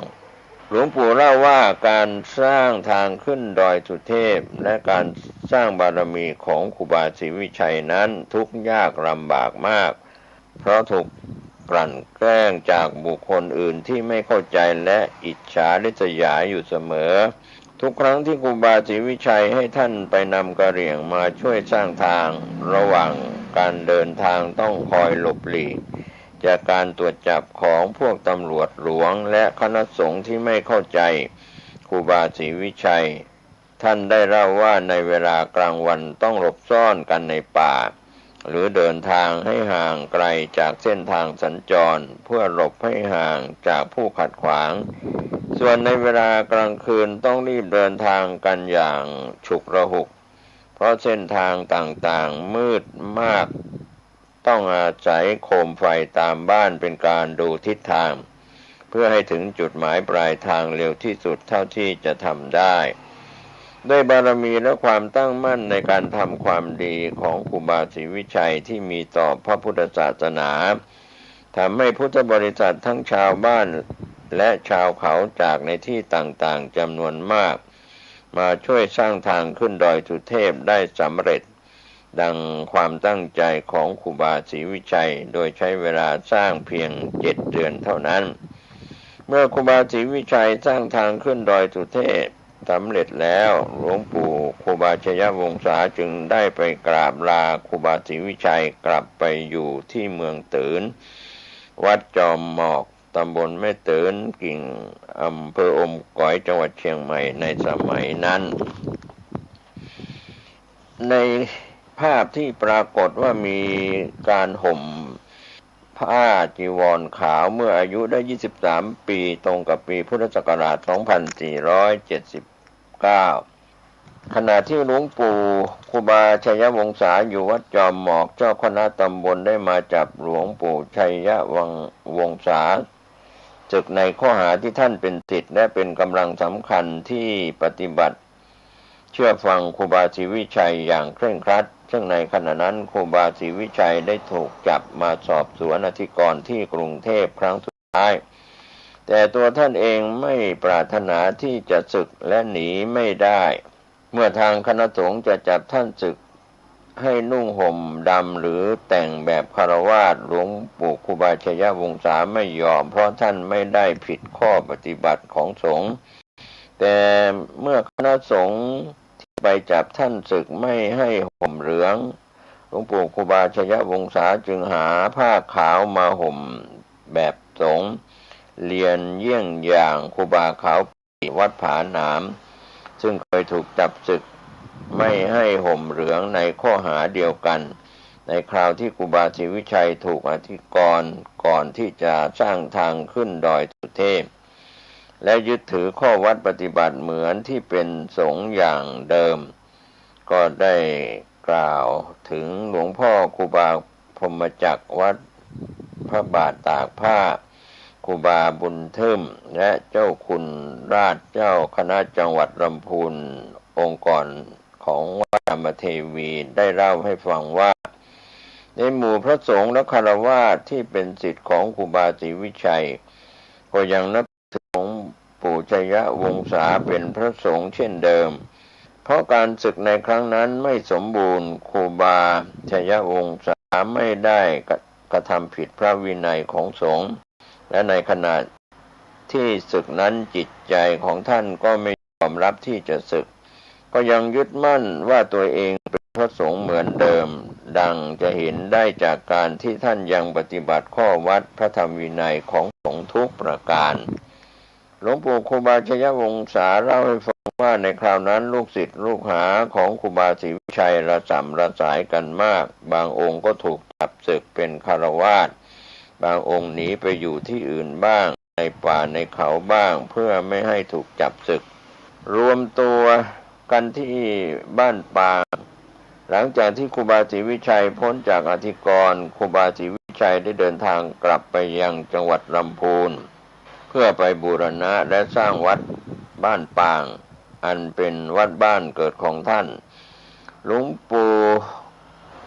หลวงปู่เล่าว่าการสร้างทางขึ้นดอยสุเทพและการสร้างบารมีของครูบาศรีวิชัยนั้นทุกข์ยากลำบากมากเพราะถูกกลั่นแกล้งจากบุคคลอื่นที่ไม่เข้าใจและอิจฉาริษยาอยู่เสมอทุกครั้งที่ครูบาศรีวิชัยให้ท่านไปนำกระเหรี่ยงมาช่วยสร้างทางระหว่างการเดินทางต้องคอยหลบหลีกจากการตรวจจับของพวกตำรวจหลวงและคณะสงฆ์ที่ไม่เข้าใจครูบาศรีวิชัยท่านได้เล่าว่าในเวลากลางวันต้องหลบซ่อนกันในป่าหรือเดินทางให้ห่างไกลจากเส้นทางสัญจรเพื่อหลบให้ห่างจากผู้ขัดขวางส่วนในเวลากลางคืนต้องรีบเดินทางกันอย่างฉุกระหุกเพราะเส้นทางต่างๆมืดมากต้องอาศัยโคมไฟตามบ้านเป็นการดูทิศทางเพื่อให้ถึงจุดหมายปลายทางเร็วที่สุดเท่าที่จะทำได้ด้วยบารมีและความตั้งมั่นในการทำความดีของครูบาศรีวิชัยที่มีต่อพระพุทธศาสนาทำให้พุทธบริษัททั้งชาวบ้านและชาวเขาจากในที่ต่างๆจำนวนมากมาช่วยสร้างทางขึ้นดอยสุเทพได้สำเร็จดังความตั้งใจของครูบาศรีวิชัยโดยใช้เวลาสร้างเพียง7 เดือนเท่านั้นเมื่อครูบาศรีวิชัยสร้างทางขึ้นดอยสุเทพสำเร็จแล้วหลวงปู่ครูบาชยวงศาจึงได้ไปกราบลาครูบาศรีวิชัยกลับไปอยู่ที่เมืองตืนวัดจอมหมอกตำบลแม่ตืนกิ่งอำเภออมก๋อยจังหวัดเชียงใหม่ในสมัยนั้นในภาพที่ปรากฏว่ามีการห่มผ้าจีวรขาวเมื่ออายุได้23 ปีตรงกับปีพุทธศักราช 2479 ขณะที่หลวงปู่ครูบาชัยวงศาอยู่วัดจอมหมอกเจ้าคณะตำบลได้มาจับหลวงปู่ชัยวงศาศึกในข้อหาที่ท่านเป็นศิษย์และเป็นกำลังสำคัญที่ปฏิบัติเชื่อฟังครูบาศรีวิชัยอย่างเคร่งครัดซึ่งในขณะนั้นครูบาศรีวิชัยได้ถูกจับมาสอบสวนอธิกรณ์ที่กรุงเทพครั้งสุดท้ายแต่ตัวท่านเองไม่ปรารถนาที่จะศึกและหนีไม่ได้เมื่อทางคณะสงฆ์จะจับท่านศึกให้นุ่งห่มดำหรือแต่งแบบคฤหัสถ์หลวงปู่ครูบาชยวงศาไม่ยอมเพราะท่านไม่ได้ผิดข้อปฏิบัติของสงฆ์แต่เมื่อคณะสงฆ์ที่ไปจับท่านศึกไม่ให้ห่มเหลืองหลวงปู่ครูบาชยวงศาจึงหาผ้าขาวมาห่มแบบสงฆ์เรียนเยี่ยงอย่างครูบาขาวปีวัดผาหนามซึ่งเคยถูกจับศึกไม่ให้ห่มเหลืองในข้อหาเดียวกันในคราวที่ครูบาศรีวิชัยถูกอธิกรณ์ก่อนที่จะสร้างทางขึ้นดอยสุเทพและยึดถือข้อวัดปฏิบัติเหมือนที่เป็นสงฆ์อย่างเดิมก็ได้กล่าวถึงหลวงพ่อครูบาพรหมจักรวัดพระบาทตากผ้าครูบาบุญเทิมและเจ้าคุณราชเจ้าคณะจังหวัดลำพูนองค์กรของวัดธรรมเทวีได้เล่าให้ฟังว่าในหมู่พระสงฆ์และฆราวาสที่เป็นศิษย์ของครูบาศรีวิชัยก็ยังนับถือหลวงปู่ชัยวงศาเป็นพระสงฆ์เช่นเดิมเพราะการศึกในครั้งนั้นไม่สมบูรณ์ครูบาชัยวงศาไม่ได้กระทำผิดพระวินัยของสงฆ์และในขณะที่ศึกนั้นจิตใจของท่านก็ไม่ยอมรับที่จะศึกก็ยังยึดมั่นว่าตัวเองเป็นพระสงฆ์เหมือนเดิมดังจะเห็นได้จากการที่ท่านยังปฏิบัติข้อวัดพระธรรมวินัยของสงฆ์ทุกประการหลวงปู่ครูบาชยวงศาเล่าให้ฟังว่าในคราวนั้นลูกศิษย์ลูกหาของครูบาศรีวิชัยระส่ำระสายกันมากบางองค์ก็ถูกจับศึกเป็นฆราวาสบางองค์หนีไปอยู่ที่อื่นบ้างในป่าในเขาบ้างเพื่อไม่ให้ถูกจับศึกรวมตัวกันที่บ้านปางหลังจากที่ครูบาศรีวิชัยพ้นจากอธิกรณ์ครูบาศรีวิ ชัยได้เดินทางกลับไปยังจังหวัดลำพูนเพื่อไปบูรณะและสร้างวัดบ้านปางอันเป็นวัดบ้านเกิดของท่านหลวงปู่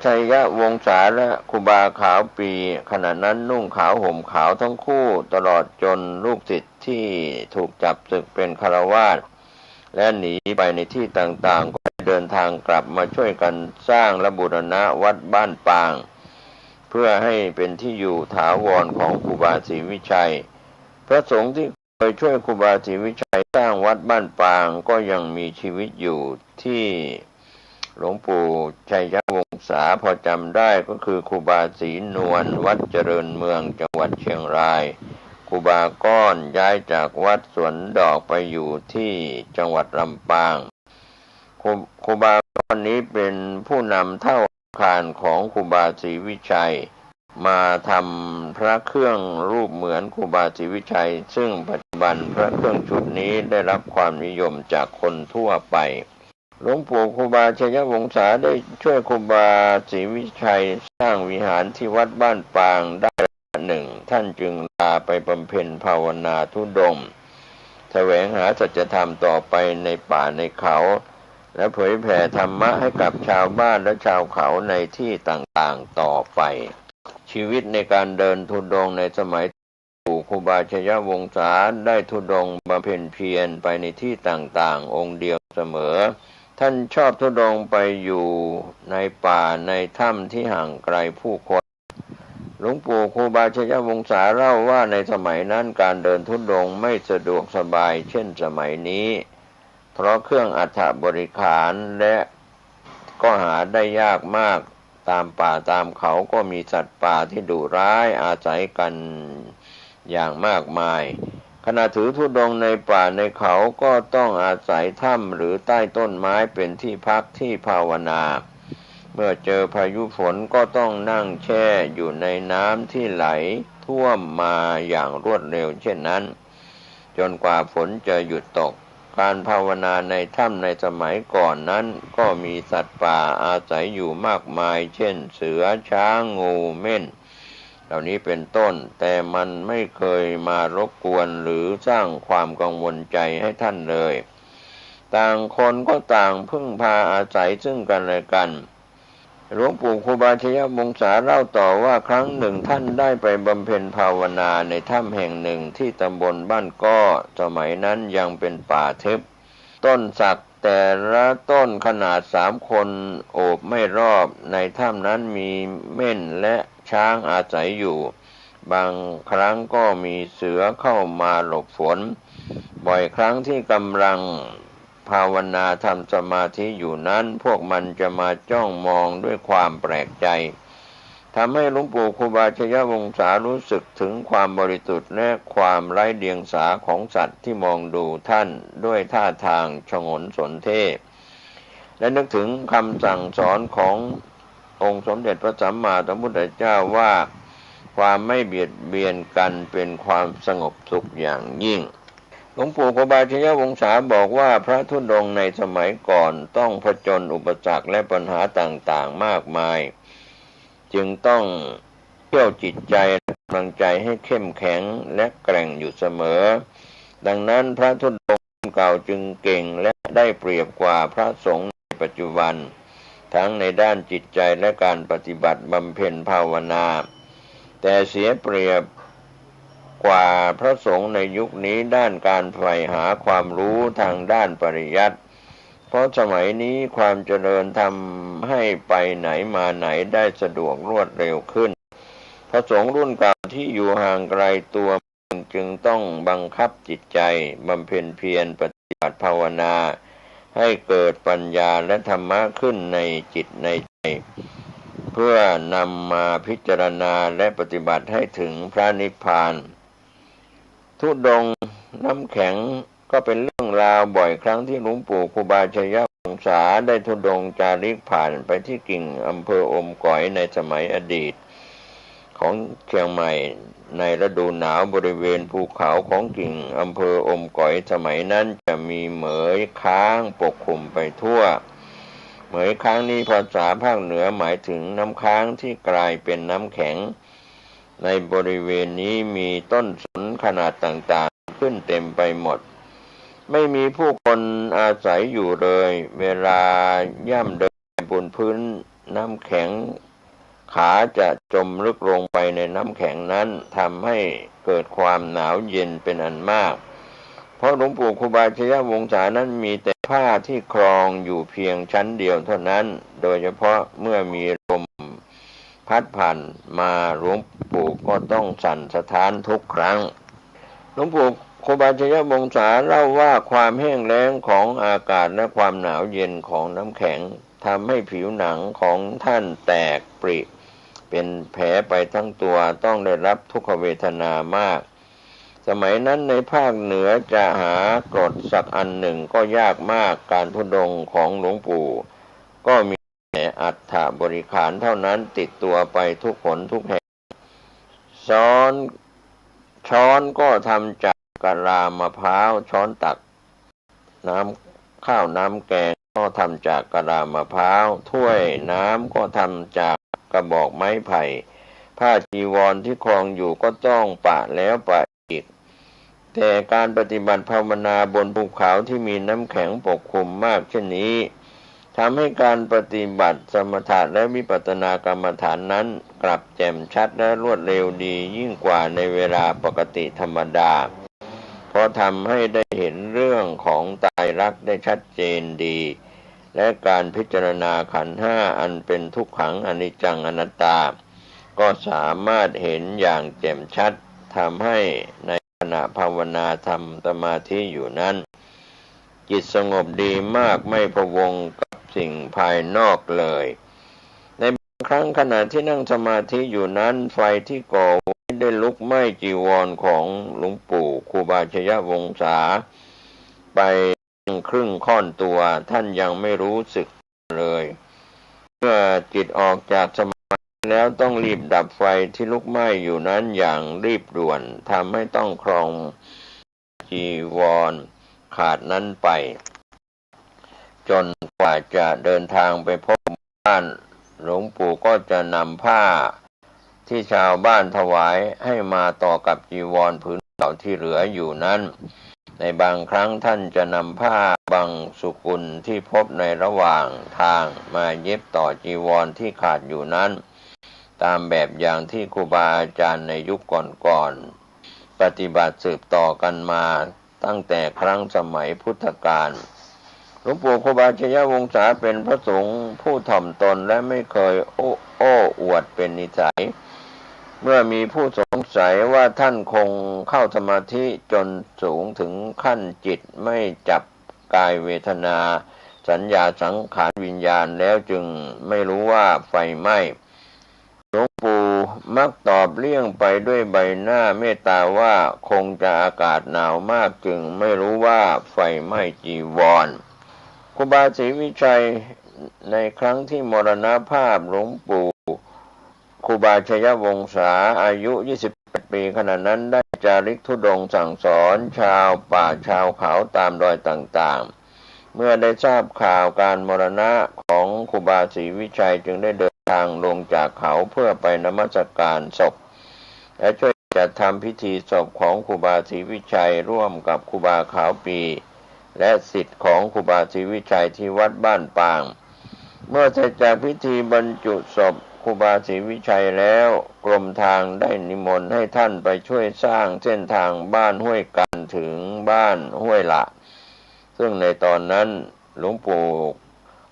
ชัยยวงศาและครูบาขาวปีขณะนั้นนุ่งขาวห่มขาวทั้งคู่ตลอดจนลูกศิษย์ที่ถูกจับศึกเป็นฆราวาสและหนีไปในที่ต่างๆก็เดินทางกลับมาช่วยกันสร้างและบูรณะวัดบ้านปางเพื่อให้เป็นที่อยู่ถาวรของครูบาศรีวิชัยพระสงฆ์ที่เคยช่วยครูบาศรีวิชัยสร้างวัดบ้านปางก็ยังมีชีวิตอยู่ที่หลวงปู่ชัยวงศาพอจำได้ก็คือครูบาศรีนวลวัดเจริญเมืองจังหวัดเชียงรายครูบาก้อนย้ายจากวัดสวนดอกไปอยู่ที่จังหวัดลำปางครูบาก้อนนี้เป็นผู้นำเท่าคานของครูบาศรีวิชัยมาทำพระเครื่องรูปเหมือนครูบาศรีวิชัยซึ่งปัจจุบันพระเครื่องชุดนี้ได้รับความนิยมจากคนทั่วไปหลวงปู่ครูบาชัยวงศาได้ช่วยครูบาศรีวิชัยสร้างวิหารที่วัดบ้านปางได้หนึ่งท่านจึงลาไปบำเพ็ญภาวนาธุดงค์แสวงหาสัจธรรมต่อไปในป่าในเขาและเผยแผ่ธรรมะให้กับชาวบ้านและชาวเขาในที่ต่างๆต่อไปชีวิตในการเดินธุดงค์ในสมัยครูบาชัยวงศาได้ธุดงค์บำเพ็ญเพียรไปในที่ต่างๆองค์เดียวเสมอท่านชอบธุดงค์ไปอยู่ในป่าในถ้ำที่ห่างไกลผู้คนหลวงปู่ครูบาชัยวงศาเล่าว่าในสมัยนั้นการเดินธุดงค์ไม่สะดวกสบายเช่นสมัยนี้เพราะเครื่องอัฐบริขารและก็หาได้ยากมากตามป่าตามเขาก็มีสัตว์ป่าที่ดุร้ายอาศัยกันอย่างมากมายขณะถือธุดงค์ในป่าในเขาก็ต้องอาศัยถ้ำหรือใต้ต้นไม้เป็นที่พักที่ภาวนาเมื่อเจอพายุฝนก็ต้องนั่งแช่อยู่ในน้ำที่ไหลท่วมมาอย่างรวดเร็วเช่นนั้นจนกว่าฝนจะหยุดตกการภาวนาในถ้ำในสมัยก่อนนั้นก็มีสัตว์ป่าอาศัยอยู่มากมายเช่นเสือช้างงูเม่นเหล่านี้เป็นต้นแต่มันไม่เคยมารบกวนหรือสร้างความกังวลใจให้ท่านเลยต่างคนก็ต่างพึ่งพาอาศัยซึ่งกันและกันหลวงปู่ครูบาชัยวงศาเล่าต่อว่าครั้งหนึ่งท่านได้ไปบำเพ็ญภาวนาในถ้ำแห่งหนึ่งที่ตำบลบ้านก้อสมัยนั้นยังเป็นป่าทึบต้นสักแต่ละต้นขนาด3 คนโอบไม่รอบในถ้ำนั้นมีเม่นและช้างอาศัยอยู่บางครั้งก็มีเสือเข้ามาหลบฝนบ่อยครั้งที่กำลังภาวนาทำสมาธิอยู่นั้นพวกมันจะมาจ้องมองด้วยความแปลกใจทำให้หลวงปู่ครูบาชัยวงศารู้สึกถึงความบริสุทธิ์และความไร้เดียงสาของสัตว์ที่มองดูท่านด้วยท่าทางฉงนสนเท่และนึกถึงคำสั่งสอนขององค์สมเด็จพระสัมมาสัมพุทธเจ้าว่าความไม่เบียดเบียนกันเป็นความสงบสุขอย่างยิ่งหลวงปู่ครูบาชัยวงศาบอกว่าพระธุดงค์ในสมัยก่อนต้องผจญอุปสรรคและปัญหาต่างๆมากมายจึงต้องเขี่ยวจิตใจและกำลังใจให้เข้มแข็งและแกร่งอยู่เสมอดังนั้นพระธุดงค์เก่าจึงเก่งและได้เปรียบกว่าพระสงฆ์ในปัจจุบันทั้งในด้านจิตใจและการปฏิบัติบำเพ็ญภาวนาแต่เสียเปรียบกว่าพระสงฆ์ในยุคนี้ด้านการใฝ่หาความรู้ทางด้านปริยัติเพราะสมัยนี้ความเจริญทำให้ไปไหนมาไหนได้สะดวกรวดเร็วขึ้นพระสงฆ์รุ่นเก่าที่อยู่ห่างไกลตัวจึงต้องบังคับจิตใจบำเพ็ญเพียรปฏิบัติภาวนาให้เกิดปัญญาและธรรมะขึ้นในจิตในใจเพื่อนำมาพิจารณาและปฏิบัติให้ถึงพระนิพพานธุดงค์น้ำแข็งก็เป็นเรื่องราวบ่อยครั้งที่หลวงปู่ครูบาชัยวงศาได้ธุดงค์จาริกผ่านไปที่กิ่งอำเภออมก๋อยในสมัยอดีตของเชียงใหม่ในฤดูหนาวบริเวณภูเขาของกิ่งอำเภออมก๋อยสมัยนั้นจะมีเหมยค้างปกคลุมไปทั่วเหมยค้างนี้ภาษาภาคเหนือหมายถึงน้ำค้างที่กลายเป็นน้ำแข็ง ในบริเวณนี้มีต้นสนขนาดต่างๆขึ้นเต็มไปหมดไม่มีผู้คนอาศัยอยู่เลยเวลาย่ำเดินบนพื้นน้ำแข็งขาจะจมลึกลงไปในน้ำแข็งนั้นทำให้เกิดความหนาวเย็นเป็นอันมากเพราะหลวงปู่ครูบาชยวงศานั้นมีแต่ผ้าที่ครองอยู่เพียงชั้นเดียวเท่านั้นโดยเฉพาะเมื่อมีลมพัดผ่านมาหลวงปู่ก็ต้องสั่นสะท้านทุกครั้งหลวงปู่ครูบาชยวงศาเล่าว่าความแห้งแล้งของอากาศและความหนาวเย็นของน้ำแข็งทำให้ผิวหนังของท่านแตกปริเป็นแผลไปทั้งตัวต้องได้รับทุกขเวทนามากสมัยนั้นในภาคเหนือจะหากรดสักอันหนึ่งก็ยากมากการธุดงค์ของหลวงปู่ก็มีแต่อัฐบริขารเท่านั้นติดตัวไปทุกหนทุกแห่งช้อนก็ทำจากกะลามะพร้าวช้อนตักน้ำข้าวน้ำแกงก็ทำจากกะลามะพร้าวถ้วยน้ำก็ทำจากกระบอกไม้ไผ่ผ้าจีวรที่ครองอยู่ก็ต้องปะแล้วปะอีกแต่การปฏิบัติภาวนาบนภูเขาที่มีน้ำแข็งปกคลุมมากเช่นนี้ทำให้การปฏิบัติสมถะและวิปัสสนากรรมฐานนั้นกลับแจ่มชัดและรวดเร็วดียิ่งกว่าในเวลาปกติธรรมดาเพราะทำให้ได้เห็นเรื่องของไตรลักษณ์ได้ชัดเจนดีและการพิจารณาขันธ์ห้าอันเป็นทุกขังอนิจจังอนัตตาก็สามารถเห็นอย่างแจ่มชัดทำให้ในขณะภาวนาทำสมาธิอยู่นั้นจิตสงบดีมากไม่พะวงกับสิ่งภายนอกเลยในบางครั้งขณะที่นั่งสมาธิอยู่นั้นไฟที่ก่อไว้ได้ลุกไหม้จีวรของหลวงปู่ครูบาชยวงศาไปครึ่งค่อนตัวท่านยังไม่รู้สึกเลยเมื่อจิตออกจากสมาธิแล้วต้องรีบดับไฟที่ลุกไหม้อยู่นั้นอย่างรีบด่วนทำให้ต้องครองจีวรขาดนั้นไปจนกว่าจะเดินทางไปพบบ้านหลวงปู่ก็จะนำผ้าที่ชาวบ้านถวายให้มาต่อกับจีวรผืนเก่าที่เหลืออยู่นั้นในบางครั้งท่านจะนำผ้าบางสุกุลที่พบในระหว่างทางมาเย็บต่อจีวรที่ขาดอยู่นั้นตามแบบอย่างที่ครูบาอาจารย์ในยุคก่อนๆปฏิบัติสืบต่อกันมาตั้งแต่ครั้งสมัยพุทธกาลหลวงปู่ครูบาชยวงศาเป็นพระสงฆ์ผู้ถ่อมตนและไม่เคยโอ้อวดเป็นนิสัยเมื่อมีผู้สงสัยว่าท่านคงเข้าสมาธิจนสูงถึงขั้นจิตไม่จับกายเวทนาสัญญาสังขารวิญญาณแล้วจึงไม่รู้ว่าไฟไหม้หลวงปู่มักตอบเลี่ยงไปด้วยใบหน้าเมตตาว่าคงจะอากาศหนาวมากจึงไม่รู้ว่าไฟไหม้จีวรครูบาศรีวิชัยในครั้งที่มรณภาพหลวงปู่ครูบาชยวงศาอายุ28ปีขณะนั้นได้จาริกธุดงค์สั่งสอนชาวป่าชาวเขาตามรอยต่างๆเมื่อได้ทราบข่าวการมรณะของครูบาศรีวิชัยจึงได้เดินทางลงจากเขาเพื่อไปนมัสการศพและช่วยจัดทำพิธีศพของครูบาศรีวิชัยร่วมกับครูบาขาวปีและศิษย์ของครูบาศรีวิชัยที่วัดบ้านปางเมื่อเสร็จจากพิธีบรรจุศพครูบาศรีวิชัยแล้วกรมทางได้นิมนต์ให้ท่านไปช่วยสร้างเส้นทางบ้านห้วยกันถึงบ้านห้วยละซึ่งในตอนนั้นหลวงปู่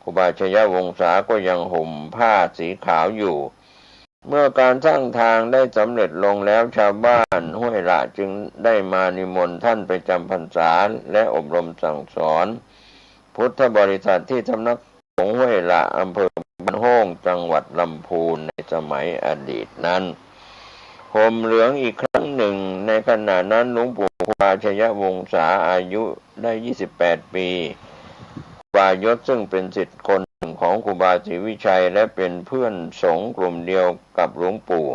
ครูบาชยวงศาก็ยังห่มผ้าสีขาวอยู่เมื่อการสร้างทางได้สำเร็จลงแล้วชาวบ้านห้วยละจึงได้มานิมนต์ท่านไปจำพรรษาและอบรมสั่งสอนพุทธบริษัทที่สำนักสงฆ์ห้วยละอำเภอบ้านโฮ่งจังหวัดลำพูนในสมัยอดีตนั้นห่มเหลืองอีกครั้งหนึ่งในขณะนั้นหลวงปู่ครูบาชยวงศาอายุได้28ปีครูบายศซึ่งเป็นศิษย์คนหนึ่งของครูบาศรีวิชัยและเป็นเพื่อนสงฆ์กลุ่มเดียวกับหลวงปู่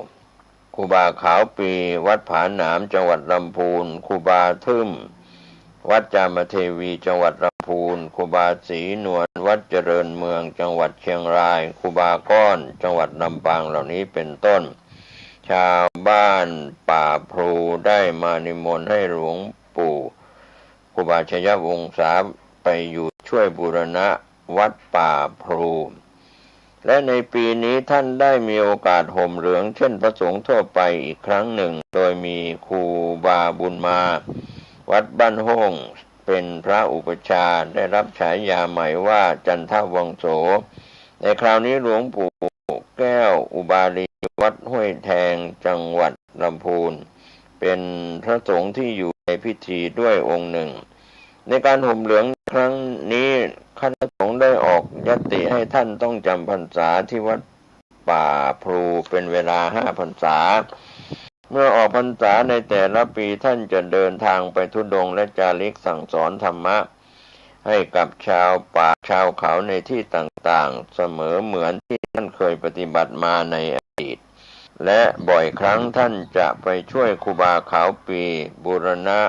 ครูบาขาวปีวัดผาหนามจังหวัดลำพูนครูบาทึมวัดจามเทวีจังหวัดลำพูนครูบาศรีนวลวัดเจริญเมืองจังหวัดเชียงรายครูบาก้อนจังหวัดลำปางเหล่านี้เป็นต้น ชาวบ้านป่าพลูได้มานิมนต์ให้หลวงปู่ครูบาชัยวงศาไปอยู่ช่วยบูรณะวัดป่าพลูและในปีนี้ท่านได้มีโอกาสห่มเหลืองเช่นพระสงฆ์ทั่วไปอีกครั้งหนึ่งโดยมีครูบาบุญมาวัดบ้านโฮ่งเป็นพระอุปชฌาย์ได้รับฉายาใหม่ว่าจันทวังโสในคราวนี้หลวงปู่แก้วอุบาลีวัดห้วยแทงจังหวัดลำพูนเป็นพระสงฆ์ที่อยู่ในพิธีด้วยองค์หนึ่งในการห่มเหลืองครั้งนี้คณะสงฆ์ได้ออกญัตติให้ท่านต้องจำพรรษาที่วัดป่าพลูเป็นเวลา5 พรรษาเมื่อออกพรรษาในแต่ละปีท่านจะเดินทางไปธุดงค์และจาริกสั่งสอนธรรมะให้กับชาวป่าชาวเขาในที่ต่างๆเสมอเหมือนที่ท่านเคยปฏิบัติมาในอดีตและบ่อยครั้งท่านจะไปช่วยครูบาขาวปีบูรณะ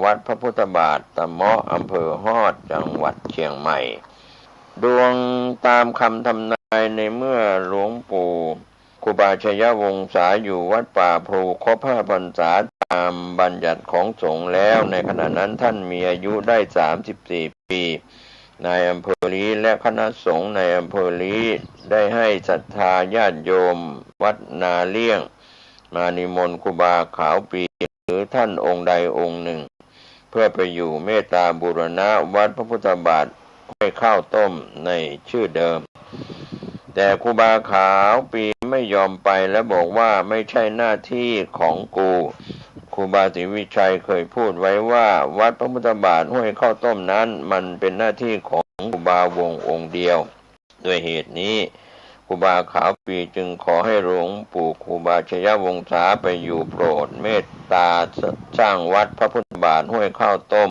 วัดพระพุทธบาทตะเมาะอำเภอฮอดจังหวัดเชียงใหม่ดวงตามคำทำนายในเมื่อหลวงปู่ครูบาชัยวงศาอยู่วัดป่าพลูครบ5 พรรษาตามบัญญัติของสงฆ์แล้วในขณะนั้นท่านมีอายุได้34 ปีนายอำเภอลีและคณะสงฆ์ในอำเภอลีได้ให้ศรัทธาญาติโยมวัดนาเลี่ยงมานิมนต์ครูบาขาวปีหรือท่านองค์ใดองค์หนึ่งเพื่อไปอยู่เมตตาบูรณะวัดพระพุทธบาทให้ข้าวต้มในชื่อเดิมแต่ครูบาขาวปีไม่ยอมไปและบอกว่าไม่ใช่หน้าที่ของกูครูบาศรีวิชัยเคยพูดไว้ว่าวัดพระพุทธบาทห้วยข้าวต้มนั้นมันเป็นหน้าที่ของครูบาวงองค์เดียวด้วยเหตุนี้ครูบาขาวปีจึงขอให้หลวงปู่ครูบาชัยวงศาไปอยู่โปรดเมตตาสร้างวัดพระพุทธบาทห้วยข้าวต้ม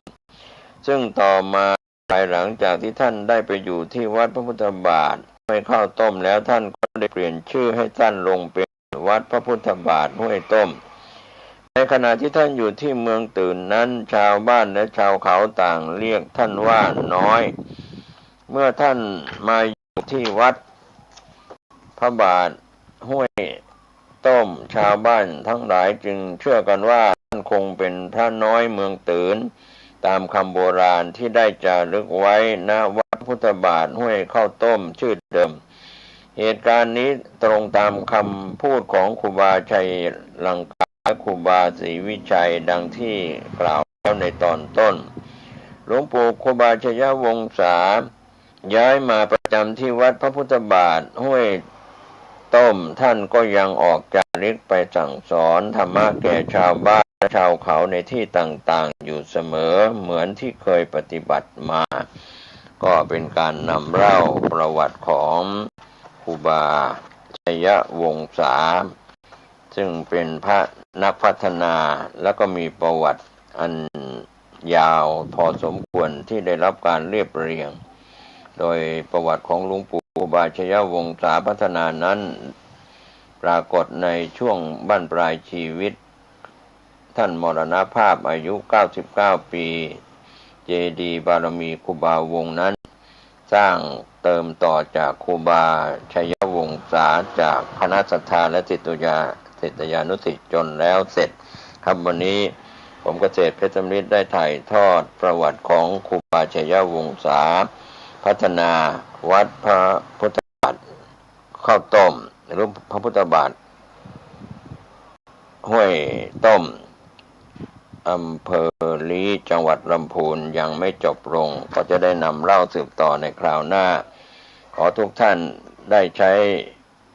ซึ่งต่อมาภายหลังจากที่ท่านได้ไปอยู่ที่วัดพระพุทธบาทห้วยข้าวต้มแล้วท่านก็ได้เปลี่ยนชื่อให้ท่านลงเป็นวัดพระพุทธบาทห้วยต้มในขณะที่ท่านอยู่ที่เมืองตื่นนั้นชาวบ้านและชาวเขาต่างเรียกท่านว่าน้อยเมื่อท่านมาอยู่ที่วัดพระบาทห้วยต้มชาวบ้านทั้งหลายจึงเชื่อกันว่าท่านคงเป็นพระน้อยเมืองตื่นตามคำโบราณที่ได้จารึกไว้ณวัดพุทธบาทห้วยข้าวต้มชื่อเดิมเหตุการณ์นี้ตรงตามคำพูดของครูบาชัยลังกาและครูบาศรีวิชัยดังที่กล่าวแล้วในตอนต้นหลวงปู่ครูบาชัยวงศาย้ายมาประจำที่วัดพระพุทธบาทห้วยต้มท่านก็ยังออกจาริกไปสั่งสอนธรรมะแก่ชาวบ้านและชาวเขาในที่ต่างๆอยู่เสมอเหมือนที่เคยปฏิบัติมาก็เป็นการนำเล่าประวัติของครูบาชัยวงศาซึ่งเป็นพระนักพัฒนาและก็มีประวัติอันยาวพอสมควรที่ได้รับการเรียบเรียงโดยประวัติของหลวงปู่ครูบาชัยวงศาพัฒนานั้นปรากฏในช่วงบั้นปลายชีวิตท่านมรณภาพอายุ99 ปีเจดีย์บารมีครูบาวงนั้นสร้างเติมต่อจากครูบาชัยวงศาจากคณะศรัทธาและศิษยานุศิษย์จนแล้วเสร็จครับวันนี้ผมเกษตรเพชรสำริดได้ถ่ายทอดประวัติของครูบาชัยวงศาพัฒนาวัดพระพุทธบาทข้าวต้มหรือพระพุทธบาทห้วยต้มอำเภอลีจังหวัดลำพูนยังไม่จบลงก็จะได้นำเล่าสืบต่อในคราวหน้าขอทุกท่านได้ใช้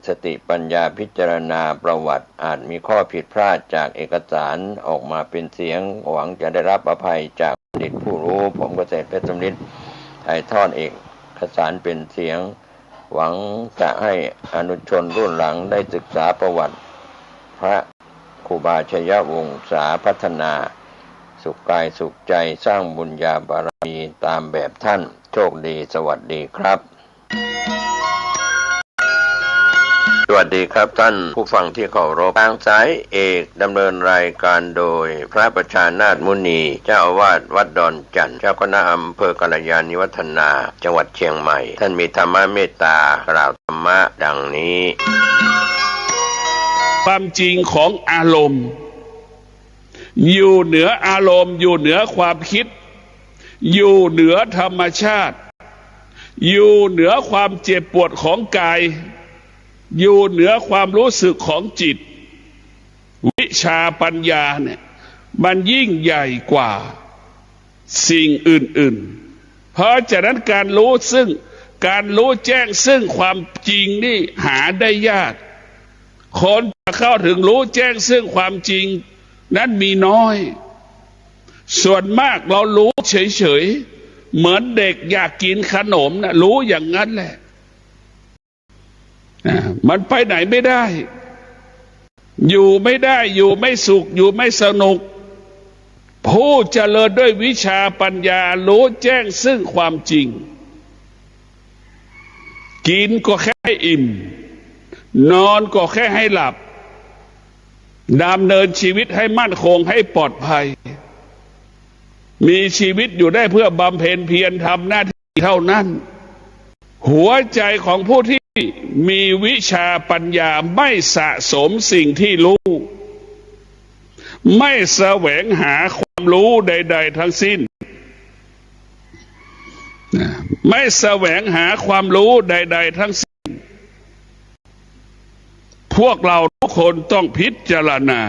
สติปัญญาพิจารณาประวัติอาจมีข้อผิดพลาดจากเอกสารออกมาเป็นเสียงหวังจะได้รับอภัยจากบัณฑิตผู้รู้ผมเกษตรเพชรสำริดถ่ายทอดเอกสารเป็นเสียงหวังจะให้อนุชนรุ่นหลังได้ศึกษาประวัติพระครูบาชัยวงศาพัฒนาสุขกายสุขใจสร้างบุญญาบารมีตามแบบท่านโชคดีสวัสดีครับสวัสดีครับท่านผู้ฟังที่เคารพทางสายเอกดำเนินรายการโดยพระประชานาถมุนีเจ้าอาวาสวัดดอนจันทร์เจ้าคณะอำเภอกัลยาณิวัฒนาจังหวัดเชียงใหม่ท่านมีธรรมะเมตตากล่าวธรรมะดังนี้ ความจริงของอารมณ์อยู่เหนืออารมณ์อยู่เหนือความคิดอยู่เหนือธรรมชาติอยู่เหนือความเจ็บปวดของกายอยู่เหนือความรู้สึกของจิตวิชาปัญญาเนี่ยมันยิ่งใหญ่กว่าสิ่งอื่นๆเพราะฉะนั้นการรู้แจ้งซึ่งความจริงนี่หาได้ยากคนจะเข้าถึงรู้แจ้งซึ่งความจริงนั้นมีน้อยส่วนมากเรารู้เฉยๆเหมือนเด็กอยากกินขนมนะรู้อย่างนั้นแหละมันไปไหนไม่ได้อยู่ไม่ได้อยู่ไม่สุขอยู่ไม่สนุกผู้เจริญด้วยวิชาปัญญารู้แจ้งซึ่งความจริงกินก็แค่ให้อิ่มนอนก็แค่ให้หลับดำเนินชีวิตให้มั่นคงให้ปลอดภัยมีชีวิตอยู่ได้เพื่อบำเพ็ญเพียรทำหน้าที่เท่านั้นหัวใจของผู้ที่มีวิชาปัญญาไม่สะสมสิ่งที่รู้ไม่แสวงหาความรู้ใดๆทั้งสิ้นไม่แสวงหาความรู้ใดๆทั้งสิ้นพวกเราทุกคนต้องพิจารณา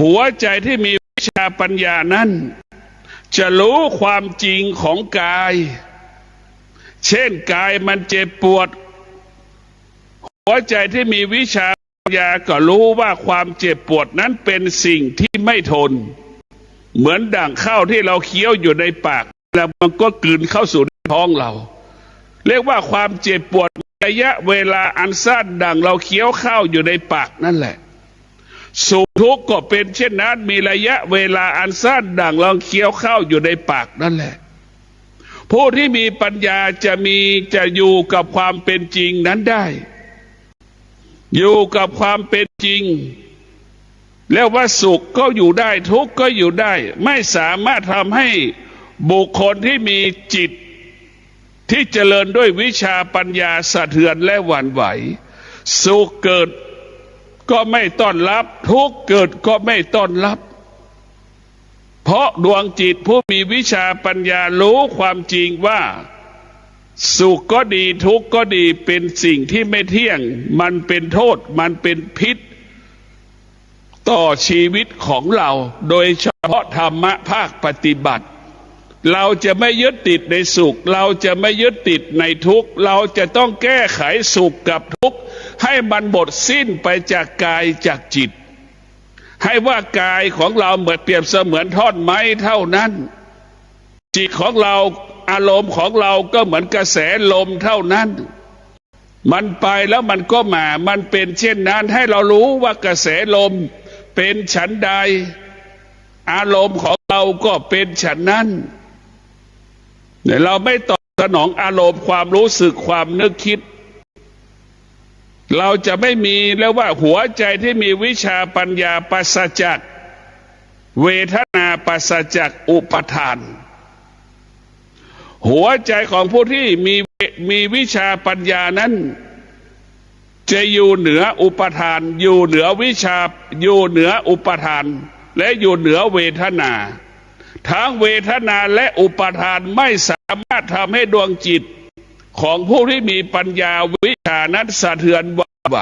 หัวใจที่มีวิชาปัญญานั้นจะรู้ความจริงของกายเช่นกายมันเจ็บปวดหัวใจที่มีวิชาปัญญาก็รู้ว่าความเจ็บปวดนั้นเป็นสิ่งที่ไม่ทนเหมือนด่างข้าวที่เราเคี้ยวอยู่ในปากแล้วมันก็กลืนเข้าสู่ท้องเราเรียกว่าความเจ็บปวดระยะเวลาอันสั้นดังเราเคี้ยวข้าวอยู่ในปากนั่นแหละสุขทุกข์ก็เป็นเช่นนั้นมีระยะเวลาอันสั้นดังเราเคี้ยวข้าวอยู่ในปากนั่นแหละผู้ที่มีปัญญาจะอยู่กับความเป็นจริงนั้นได้อยู่กับความเป็นจริงแล้วว่าสุขก็อยู่ได้ทุกข์ก็อยู่ได้ไม่สามารถทำให้บุคคลที่มีจิตที่เจริญด้วยวิชาปัญญาสะเทือนและหวั่นไหวสุขเกิดก็ไม่ต้อนรับทุกข์เกิดก็ไม่ต้อนรับเพราะดวงจิตผู้มีวิชาปัญญารู้ความจริงว่าสุขก็ดีทุกข์ก็ดีเป็นสิ่งที่ไม่เที่ยงมันเป็นโทษมันเป็นพิษต่อชีวิตของเราโดยเฉพาะธรรมะภาคปฏิบัติเราจะไม่ยึดติดในสุขเราจะไม่ยึดติดในทุกข์เราจะต้องแก้ไขสุขกับทุกข์ให้มันหมดสิ้นไปจากกายจากจิตให้ว่ากายของเราเหมือนเปรียบเสมือนท่อนไม้เท่านั้นจิตของเราอารมณ์ของเราก็เหมือนกระแสลมเท่านั้นมันไปแล้วมันก็มามันเป็นเช่นนั้นให้เรารู้ว่ากระแสลมเป็นฉันใดอารมณ์ของเราก็เป็นฉันนั้นเราไม่ตอบสนองอารมณ์ความรู้สึกความนึกคิดเราจะไม่มีแล้วว่าหัวใจที่มีวิชาปัญญาปราศจากเวทนาปราศจากอุปทานหัวใจของผู้ที่มีวิชาปัญญานั้นจะอยู่เหนืออุปทานอยู่เหนือวิชาอยู่เหนืออุปทานและอยู่เหนือเวทนาทั้งเวทนาและอุปทานไม่สามารถทำให้ดวงจิตของผู้ที่มีปัญญาวิชานั้นสะเทือนไหว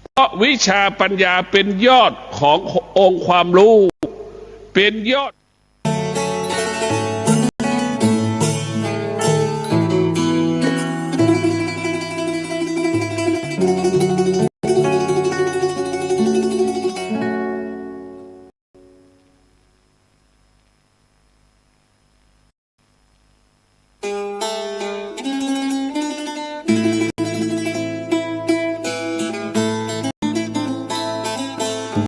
เพราะวิชาปัญญาเป็นยอดขององค์ความรู้เป็นยอด